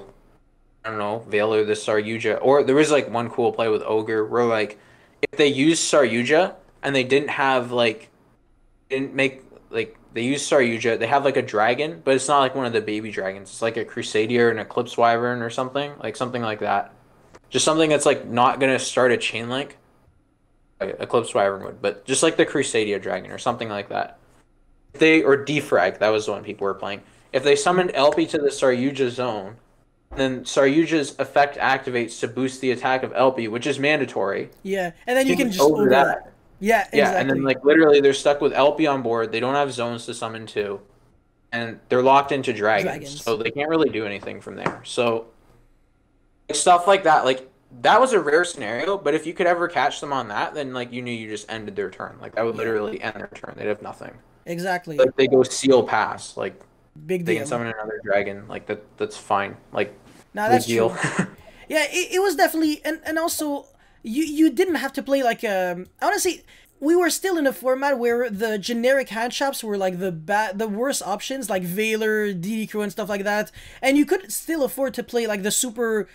Speaker 2: I don't know, Veiler the Saryuja. Or there was like one cool play with Ogre where like if they used Saryuja and they didn't have like didn't make like they used Saryuja, they have like a dragon, but it's not like one of the baby dragons. It's like a Crusader, an Eclipse Wyvern or something like that. Just something that's like not gonna start a chain link. Like Eclipse Wyvern would, but just like the Crusader dragon or something like that. If they or Defrag, that was the one people were playing. If they summoned LP to the Saryuja zone, then Saryuja's effect activates to boost the attack of LP, which is mandatory.
Speaker 1: Yeah. And then you
Speaker 2: You
Speaker 1: can
Speaker 2: can
Speaker 1: just
Speaker 2: over
Speaker 1: over.
Speaker 2: that.
Speaker 1: Yeah,
Speaker 2: Yeah, and then
Speaker 1: exactly.
Speaker 2: like literally they're stuck with LP on board. They don't have zones to summon to, and they're locked into dragons,
Speaker 1: Dragons.
Speaker 2: so they can't really do anything from there. So like, stuff like that, like that was a rare scenario. But if you could ever catch them on that, then like you knew you just ended their turn. Like that would
Speaker 1: Yeah.
Speaker 2: literally end their turn. They'd have nothing.
Speaker 1: Exactly.
Speaker 2: Like they go seal pass. Like
Speaker 1: Big
Speaker 2: they can
Speaker 1: deal.
Speaker 2: summon another dragon. Like that's fine. Like
Speaker 1: Now
Speaker 2: big
Speaker 1: that's
Speaker 2: deal.
Speaker 1: true. Yeah, it was definitely, and also you didn't have to play like I want to say we were still in a format where the generic hand traps were like the worst options like Veiler, DD Crew and stuff like that, and you could still afford to play like the super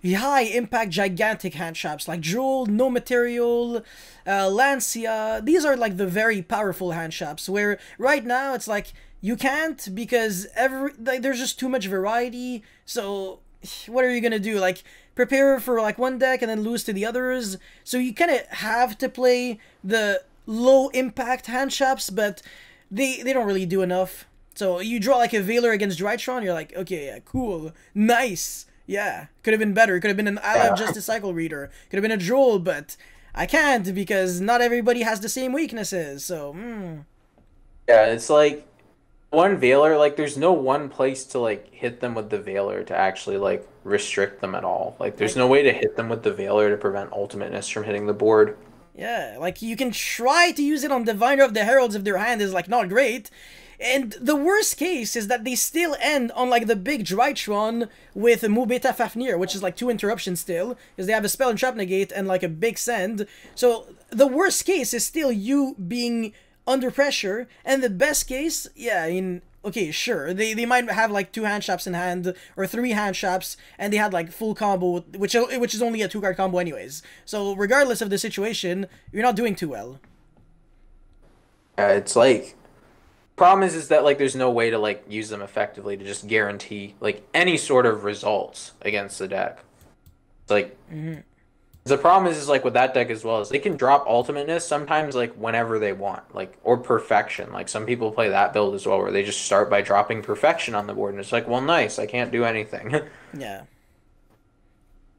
Speaker 1: high impact gigantic hand traps like Joel, No Material, Lancia. These are like the very powerful hand traps where right now it's like you can't because there's just too much variety. So what are you gonna do? Like prepare for like one deck and then lose to the others. So you kind of have to play the low impact hand traps, but they don't really do enough. So you draw like a Veiler against Drytron, you're like, okay, yeah, cool, nice. Yeah, could have been better. Could have been an I Love Justice Cycle Reader. Could have been a Droll, but I can't because not everybody has the same weaknesses. So,
Speaker 2: Yeah, it's like one Veiler, like there's no one place to like hit them with the Veiler to actually like restrict them at all. Like there's
Speaker 1: like,
Speaker 2: no way to hit them with the Veiler to prevent ultimateness from hitting the board.
Speaker 1: yeah, like you can try to use it on Diviner of the Heralds if their hand is like not great. And the worst case is that they still end on like the big Drytron with Mubeta Fafnir, which is like 2 interruptions still, because they have a spell and trap negate and like a big send. So the worst case is still you being under pressure, and the best case, yeah, I mean, okay, sure, they might have like 2 hand traps in hand or 3 hand traps, and they had like full combo, which is only a 2-card combo anyways. So regardless of the situation, you're not doing too well.
Speaker 2: Yeah, it's like problem is that like there's no way to like use them effectively to just guarantee like any sort of results against the deck. It's like the problem is like with that deck as well is they can drop ultimateness sometimes like whenever they want, like or perfection. Like some people play that build as well where they just start by dropping perfection on the board and it's like, well, nice, I can't do anything.
Speaker 1: Yeah.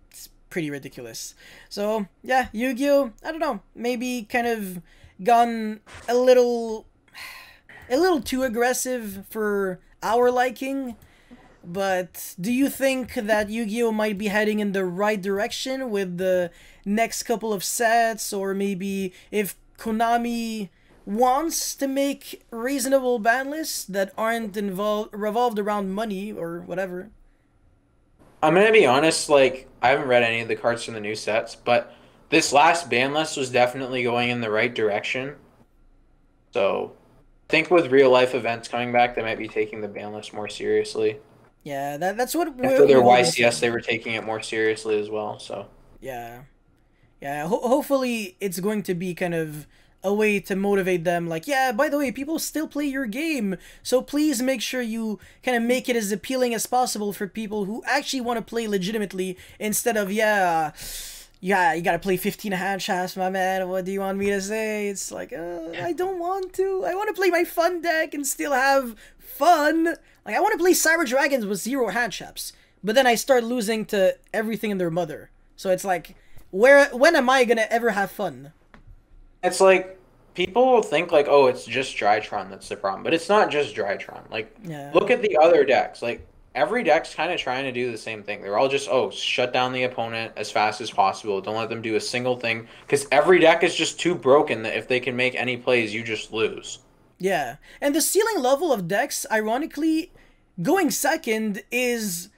Speaker 1: It's pretty ridiculous. So, yeah, Yu-Gi-Oh, I don't know, maybe kind of gone a little too aggressive for our liking. But do you think that Yu-Gi-Oh might be heading in the right direction with the next couple of sets, or maybe if Konami wants to make reasonable ban lists that aren't revolved around money or whatever?
Speaker 2: I'm gonna be honest, like I haven't read any of the cards from the new sets, but this last ban list was definitely going in the right direction. So I think with real life events coming back, they might be taking the ban list more seriously.
Speaker 1: Yeah, that's what
Speaker 2: And for their
Speaker 1: we've all been
Speaker 2: YCS,
Speaker 1: saying.
Speaker 2: they were taking it more seriously as well. So
Speaker 1: Yeah. Yeah, hopefully it's going to be kind of a way to motivate them, like, yeah, by the way, people still play your game, so please make sure you kind of make it as appealing as possible for people who actually want to play legitimately, instead of, yeah, you gotta play 15 hand traps, my man, what do you want me to say? It's like, I don't want to. I want to play my fun deck and still have fun. Like, I want to play Cyber Dragons with 0 hand traps, but then I start losing to everything and their mother. So it's like, when am I gonna ever have fun?
Speaker 2: it's like people will think like, oh, it's just Drytron that's the problem, but it's not just Drytron. Like,
Speaker 1: Yeah.
Speaker 2: look at the other decks. Like every deck's kind of trying to do the same thing. They're all just, oh, shut down the opponent as fast as possible. Don't let them do a single thing, because every deck is just too broken that if they can make any plays, you just lose.
Speaker 1: Yeah. And the ceiling level of decks, ironically, going second is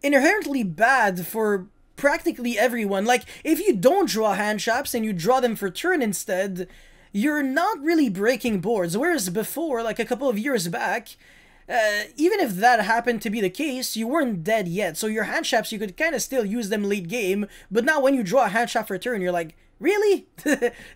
Speaker 1: inherently bad for practically everyone. Like, if you don't draw hand traps and you draw them for turn instead, you're not really breaking boards. Whereas before, like a couple of years back, even if that happened to be the case, you weren't dead yet. So your hand traps, you could kind of still use them late game. But now when you draw a hand trap for turn, you're like, really?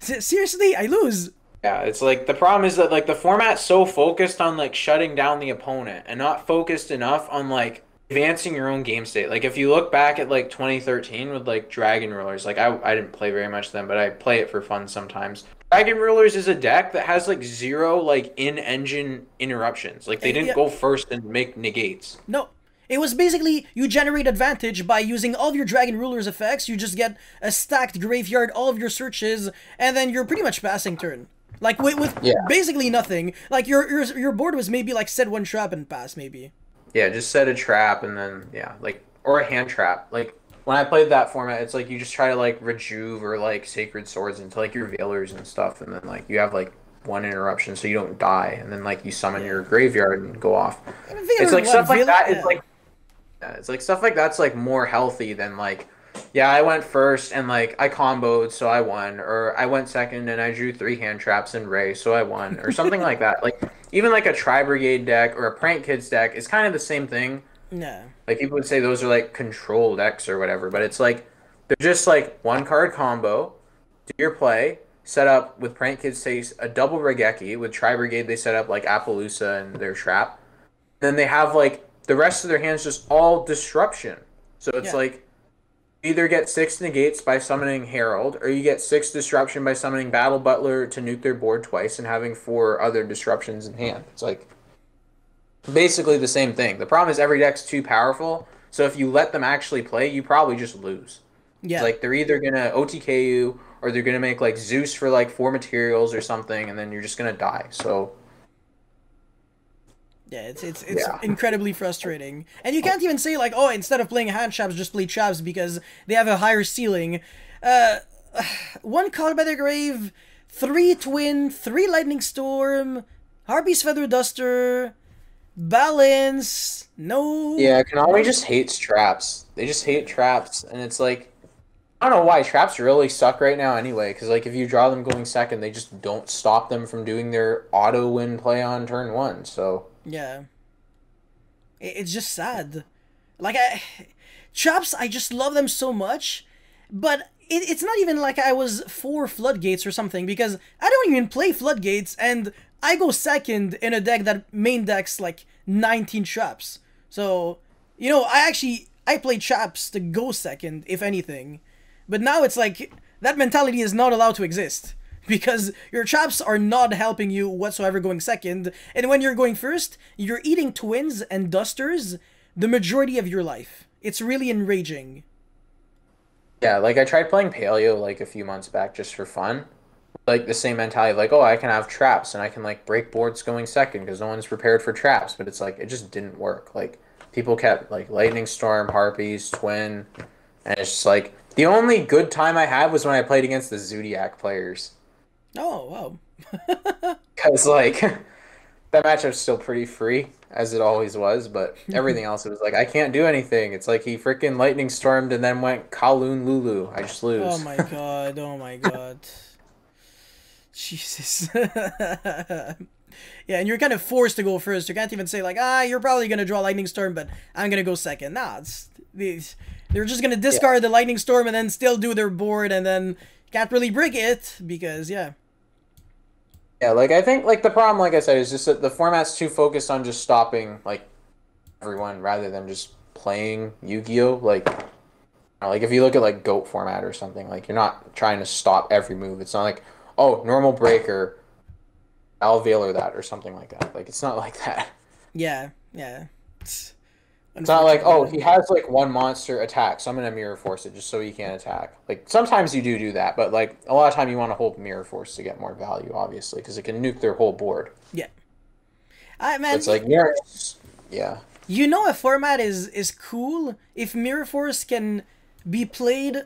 Speaker 1: Seriously? I lose.
Speaker 2: Yeah, it's like the problem is that like the format's so focused on like shutting down the opponent and not focused enough on like advancing your own game state. Like if you look back at like 2013 with like Dragon Rulers, like I didn't play very much then, but I play it for fun sometimes. Dragon Rulers is a deck that has like 0 like in-engine interruptions. Like they didn't
Speaker 1: Yeah.
Speaker 2: go first and make negates.
Speaker 1: No. It was basically, you generate advantage by using all of your Dragon Ruler's effects, you just get a stacked graveyard, all of your searches, and then you're pretty much passing turn. Like, with
Speaker 2: Yeah.
Speaker 1: basically nothing. Like, your board was maybe, like, set one trap and pass, maybe.
Speaker 2: Yeah, just set a trap and then yeah, like or a hand trap. Like when I played that format, it's like you just try to like rejuve or like sacred swords into like your veilers and stuff, and then like you have like one interruption so you don't die, and then like you summon your graveyard and go off. It's like stuff like that. It's like yeah, it's like stuff like that's like more healthy than like, yeah, I went first and like I comboed so I won, or I went second and I drew 3 hand traps and Ray so I won, or something like that. Like even like a Tri Brigade deck or a Prank Kids deck is kind of the same thing.
Speaker 1: No.
Speaker 2: Like people would say those are like control decks or whatever, but it's like they're just like 1-card combo, do your play, set up with Prank Kids say a double Regeki, with Tri Brigade they set up like Appaloosa and their trap. Then they have like the rest of their hands just all disruption. So it's
Speaker 1: Yeah.
Speaker 2: like You either get 6 negates by summoning Herald, or you get 6 disruption by summoning Battle Butler to nuke their board twice and having 4 other disruptions in hand. It's like basically the same thing. The problem is every deck's too powerful, so if you let them actually play, you probably just lose. It's
Speaker 1: Yeah.
Speaker 2: like they're either gonna OTK you or they're gonna make like Zeus for like 4 materials or something, and then you're just gonna die. So
Speaker 1: Yeah, it's
Speaker 2: yeah.
Speaker 1: incredibly frustrating. And you can't even say like, oh, instead of playing hand traps, just play traps because they have a higher ceiling. Uh, one Call by the Grave, 3 Twin, 3 Lightning Storm, Harpy's Feather Duster, Balance, no
Speaker 2: Yeah, Konami just
Speaker 1: monster.
Speaker 2: hates traps. They just hate traps, and it's like I don't know why traps really suck right now anyway. Because like if you draw them going second, they just don't stop them from doing their auto win play on turn one. So
Speaker 1: Yeah, it's just sad. Like traps, I just love them so much, but it's not even like I was for floodgates or something because I don't even play floodgates and I go second in a deck that main decks like 19 traps. So I play traps to go second if anything, but now it's like that mentality is not allowed to exist because your traps are not helping you whatsoever going second, and when you're going first, you're eating twins and dusters the majority of your life. It's really enraging.
Speaker 2: yeah, like I tried playing Paleo like a few months back just for fun. Like the same mentality, like oh I can have traps and I can like break boards going second because no one's prepared for traps. But it's like it just didn't work. Like people kept like Lightning Storm, Harpies, Twin, and it's just like the only good time I had was when I played against the Zodiac players.
Speaker 1: Oh, wow.
Speaker 2: Because like that matchup's still pretty free as it always was, but everything else it was like I can't do anything. It's like he freaking lightning stormed and then went Kowloon Lulu. I just
Speaker 1: Oh
Speaker 2: lose.
Speaker 1: my god, oh my god. Jesus. Yeah, and you're kind of forced to go first. You can't even say like, you're probably gonna draw Lightning Storm, but I'm gonna go second. Nah, they're just gonna
Speaker 2: Yeah.
Speaker 1: discard the Lightning Storm and then still do their board, and then can't really break it because yeah,
Speaker 2: Yeah, like I think like the problem, like I said, is just that the format's too focused on just stopping like everyone rather than just playing Yu-Gi-Oh! Like if you look at like GOAT format or something, like you're not trying to stop every move. It's not like, oh, normal breaker, I'll Veiler that or something like that. Like it's not like that.
Speaker 1: yeah.
Speaker 2: It's not like, oh,
Speaker 1: Unfortunately,
Speaker 2: he has like one monster attack, so I'm gonna mirror force it just so he can't attack. Like sometimes you do that, but like a lot of time you want to hold mirror force to get more value, obviously, because it can nuke their whole board.
Speaker 1: yeah. I
Speaker 2: So
Speaker 1: man,
Speaker 2: it's like mirror, yeah,
Speaker 1: a format is cool if Mirror Force can be played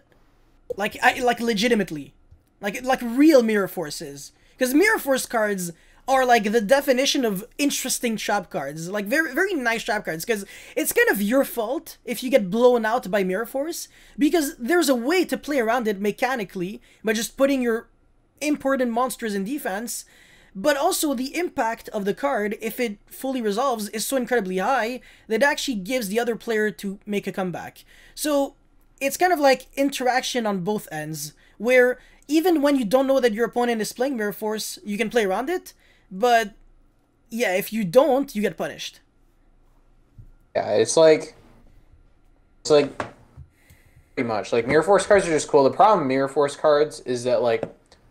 Speaker 1: like legitimately, like real Mirror Forces. Because Mirror Force cards are like the definition of interesting trap cards, like very very nice trap cards. Because it's kind of your fault if you get blown out by Mirror Force, because there's a way to play around it mechanically by just putting your important monsters in defense, but also the impact of the card, if it fully resolves, is so incredibly high that it actually gives the other player to make a comeback. So it's kind of like interaction on both ends, where even when you don't know that your opponent is playing Mirror Force, you can play around it, but yeah, if you don't, you get punished.
Speaker 2: yeah. It's like pretty much like mirror force cards are just cool. The problem with mirror force cards is that like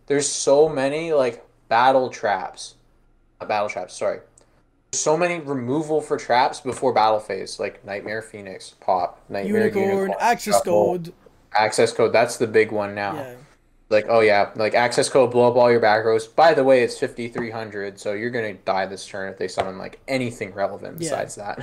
Speaker 2: there's so many like battle traps, battle traps. Sorry, so many removal for traps before battle phase, like Nightmare Phoenix, Pop, Nightmare
Speaker 1: Unicorn,
Speaker 2: Unicorn,
Speaker 1: access
Speaker 2: Shuffle,
Speaker 1: code.
Speaker 2: Access Code. That's the big one now.
Speaker 1: Yeah.
Speaker 2: Like, oh yeah, like Access Code, blow up all your back rows. By the way, it's 5,300, so you're gonna die this turn if they summon like anything relevant
Speaker 1: Yeah.
Speaker 2: besides that.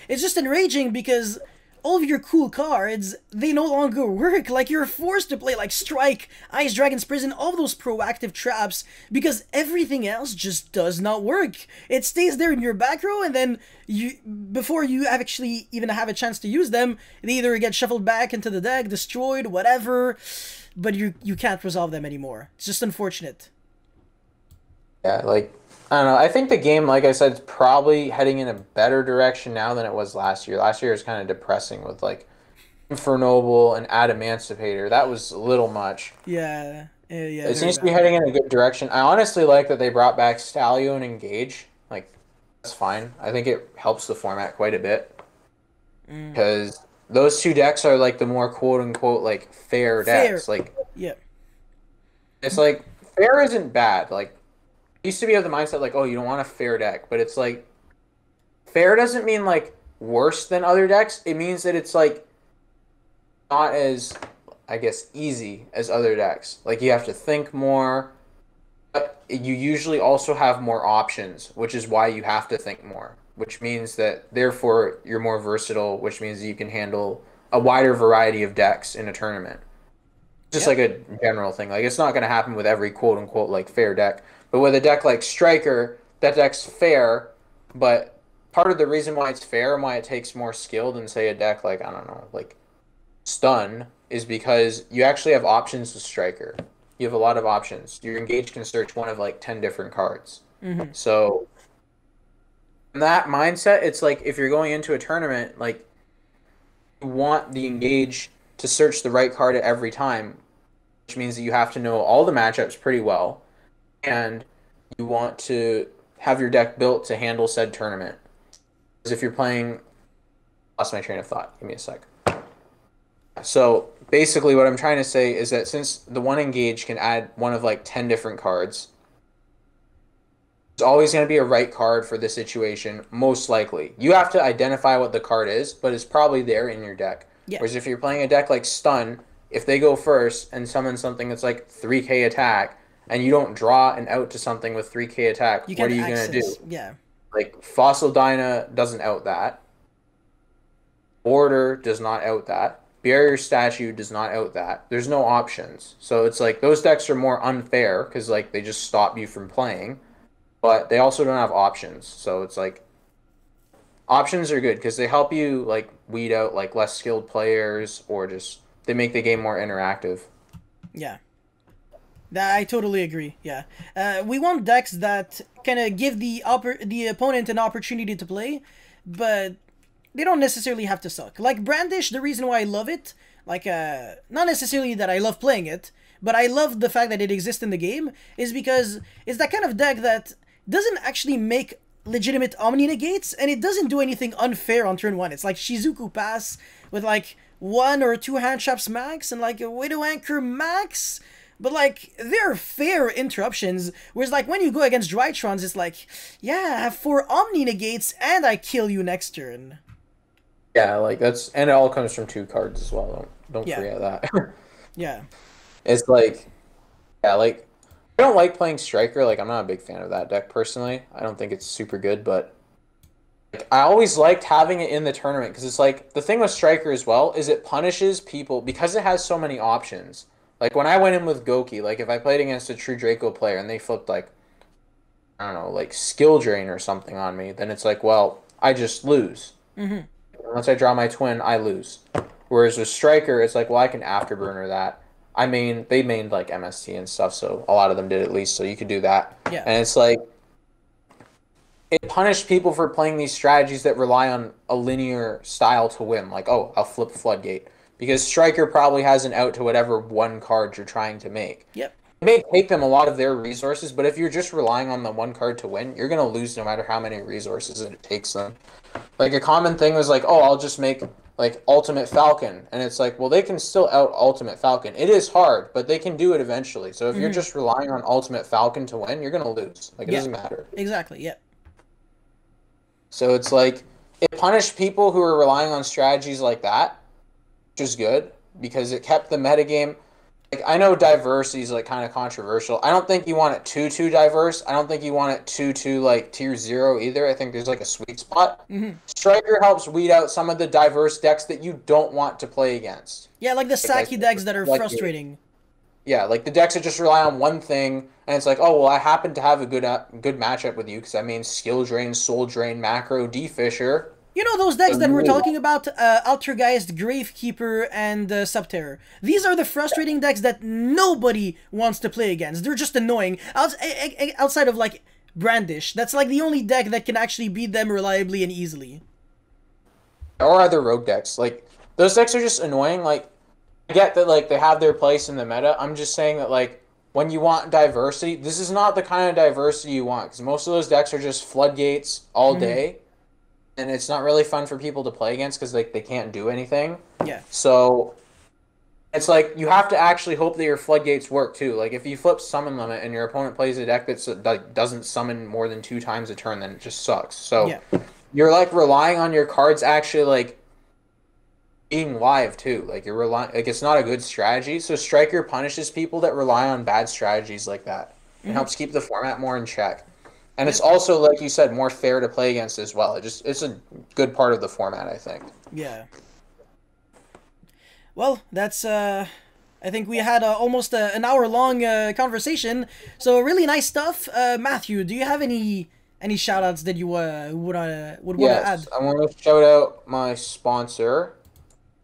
Speaker 1: It's just enraging because all of your cool cards, they no longer work. Like, you're forced to play like Strike, Ice Dragon's Prison, all those proactive traps, because everything else just does not work. It stays there in your back row, and then before you actually even have a chance to use them, they either get shuffled back into the deck, destroyed, whatever, but you can't resolve them anymore. It's just unfortunate.
Speaker 2: Yeah, like I don't know. I think the game, like I said, is probably heading in a better direction now than it was last year. Last year was kind of depressing with like Infernoble and Adamancipator. That was a little much.
Speaker 1: Yeah,
Speaker 2: It
Speaker 1: very
Speaker 2: seems to be
Speaker 1: bad.
Speaker 2: heading in a good direction. I honestly like that they brought back Stallion and Engage. Like that's fine. I think it helps the format quite a bit
Speaker 1: Mm.
Speaker 2: because those two decks are like the more quote unquote like fair
Speaker 1: Fair.
Speaker 2: decks. Like
Speaker 1: Yeah.
Speaker 2: it's like fair isn't bad. Like I used to be of the mindset like, oh, you don't want a fair deck, but it's like fair doesn't mean like worse than other decks. It means that it's like not as, I guess, easy as other decks. Like you have to think more, but you usually also have more options, which is why you have to think more, which means that therefore you're more versatile, which means you can handle a wider variety of decks in a tournament. Just
Speaker 1: Yep.
Speaker 2: like a general thing. Like it's not going to happen with every quote unquote like fair deck, but with a deck like Striker, that deck's fair, but part of the reason why it's fair and why it takes more skill than say a deck like I don't know, like Stun is because you actually have options with Striker. You have a lot of options. Your engage can search one of like 10 different cards.
Speaker 1: Mm-hmm.
Speaker 2: So in that mindset, it's like if you're going into a tournament, like you want the engage to search the right card at every time, which means that you have to know all the matchups pretty well, and you want to have your deck built to handle said tournament. Because if you're playing, lost my train of thought. Give me a sec. So basically, what I'm trying to say is that since the one engage can add one of like 10 different cards, there's always going to be a right card for the situation, most likely. You have to identify what the card is, but it's probably there in your deck.
Speaker 1: Yeah.
Speaker 2: Whereas if you're playing a deck like Stun, if they go first and summon something that's like 3k attack, and you don't draw an out to something with 3k attack,
Speaker 1: You
Speaker 2: what
Speaker 1: can
Speaker 2: are you going to do?
Speaker 1: access. Yeah.
Speaker 2: Like, Fossil Dyna doesn't out that. Order does not out that. Barrier Statue does not out that. There's no options. So it's like those decks are more unfair because like they just stop you from playing, but they also don't have options. So it's like options are good because they help you like weed out like less skilled players or just they make the game more interactive.
Speaker 1: Yeah. I totally agree. Yeah, we want decks that kind of give the opponent an opportunity to play, but they don't necessarily have to suck. Like Brandish, the reason why I love it, like not necessarily that I love playing it, but I love the fact that it exists in the game, is because it's that kind of deck that doesn't actually make legitimate Omni negates, and it doesn't do anything unfair on turn one. It's like Shizuku Pass with like 1 or 2 hand traps max and like a Widow Anchor max. But, like, they're fair interruptions, whereas, like, when you go against Drytrons, it's like, yeah, I have 4 Omni negates, and I kill you next turn.
Speaker 2: Yeah, like that's and it all comes from 2 cards as well. Don't
Speaker 1: Yeah.
Speaker 2: forget that.
Speaker 1: Yeah.
Speaker 2: It's like yeah, like I don't like playing Striker. Like I'm not a big fan of that deck personally. I don't think it's super good, but like, I always liked having it in the tournament because it's like the thing with Striker as well is it punishes people because it has so many options. Like when I went in with Goki, like if I played against a true Draco player and they flipped like I don't know, like skill drain or something on me, then it's like, well, I just lose.
Speaker 1: Mm-hmm.
Speaker 2: Once I draw my twin, I lose. Whereas with Striker, it's like, well, I can afterburner that. I mean, they mained like MST and stuff, so a lot of them did at least, so you could do that.
Speaker 1: Yeah.
Speaker 2: And it's like it punished people for playing these strategies that rely on a linear style to win. Like, oh, I'll flip Floodgate. Because Striker probably has an out to whatever one card you're trying to make.
Speaker 1: Yep.
Speaker 2: It may take them a lot of their resources, but if you're just relying on the one card to win, you're going to lose no matter how many resources it takes them. Like, a common thing was like, oh, I'll just make, like, Ultimate Falcon. And it's like, well, they can still out Ultimate Falcon. It is hard, but they can do it eventually. So if you're just relying on Ultimate Falcon to win, you're going to lose. Like, it doesn't matter.
Speaker 1: Exactly, yep.
Speaker 2: So it's like, it punished people who are relying on strategies like that, which is good, because it kept the metagame. Like, I know diversity is like kind of controversial. I don't think you want it too diverse. I don't think you want it too like tier 0 either. I think there's like a sweet spot. Striker helps weed out some of the diverse decks that you don't want to play against.
Speaker 1: Yeah, like the Saki decks that are frustrating.
Speaker 2: Yeah, like the decks that just rely on one thing, and it's like, oh well, I happen to have a good matchup with you because I mean skill drain, soul drain, macro, D-Fisher.
Speaker 1: You know those decks that we're talking about, Altergeist, Gravekeeper, and Subterror. These are the frustrating decks that nobody wants to play against. They're just annoying. Outside of, like, Brandish. That's, like, the only deck that can actually beat them reliably and easily.
Speaker 2: Or other rogue decks. Like, those decks are just annoying. Like, I get that, like, they have their place in the meta. I'm just saying that, like, when you want diversity, this is not the kind of diversity you want. Because most of those decks are just floodgates all day. and it's not really fun for people to play against because like they can't do anything.
Speaker 1: Yeah.
Speaker 2: So it's like you have to actually hope that your floodgates work too. Like if you flip summon limit and your opponent plays a deck that doesn't summon more than 2 times a turn, then it just sucks. So
Speaker 1: Yeah.
Speaker 2: you're like relying on your cards actually like being live too. Like you're relying like it's not a good strategy. So Striker punishes people that rely on bad strategies like that. It
Speaker 1: Mm-hmm.
Speaker 2: helps keep the format more in check. And it's
Speaker 1: Yep.
Speaker 2: also, like you said, more fair to play against as well. It's a good part of the format, I think.
Speaker 1: Yeah. Well, that's I think we had almost an hour long conversation. So really nice stuff. Matthew, do you have any shout outs that you would want to
Speaker 2: Yes,
Speaker 1: add?
Speaker 2: I want to shout out my sponsor.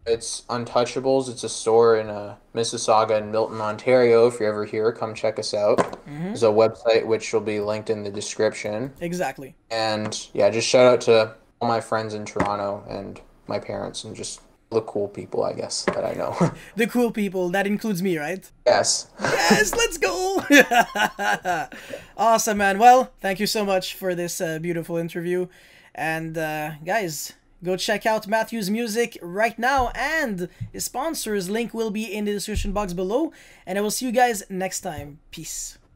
Speaker 2: It's Untouchables. It's a store in Mississauga and Milton, Ontario. If you're ever here, come check us out.
Speaker 1: Mm-hmm.
Speaker 2: There's a website which will be linked in the description.
Speaker 1: Exactly.
Speaker 2: And yeah, just shout out to all my friends in Toronto and my parents and just the cool people, I guess, that I know.
Speaker 1: The cool people, that includes me, right?
Speaker 2: Yes.
Speaker 1: Yes, let's go! Awesome, man. Well, thank you so much for this beautiful interview. And guys, go check out Matthew's music right now, and his sponsors link will be in the description box below. And I will see you guys next time. Peace.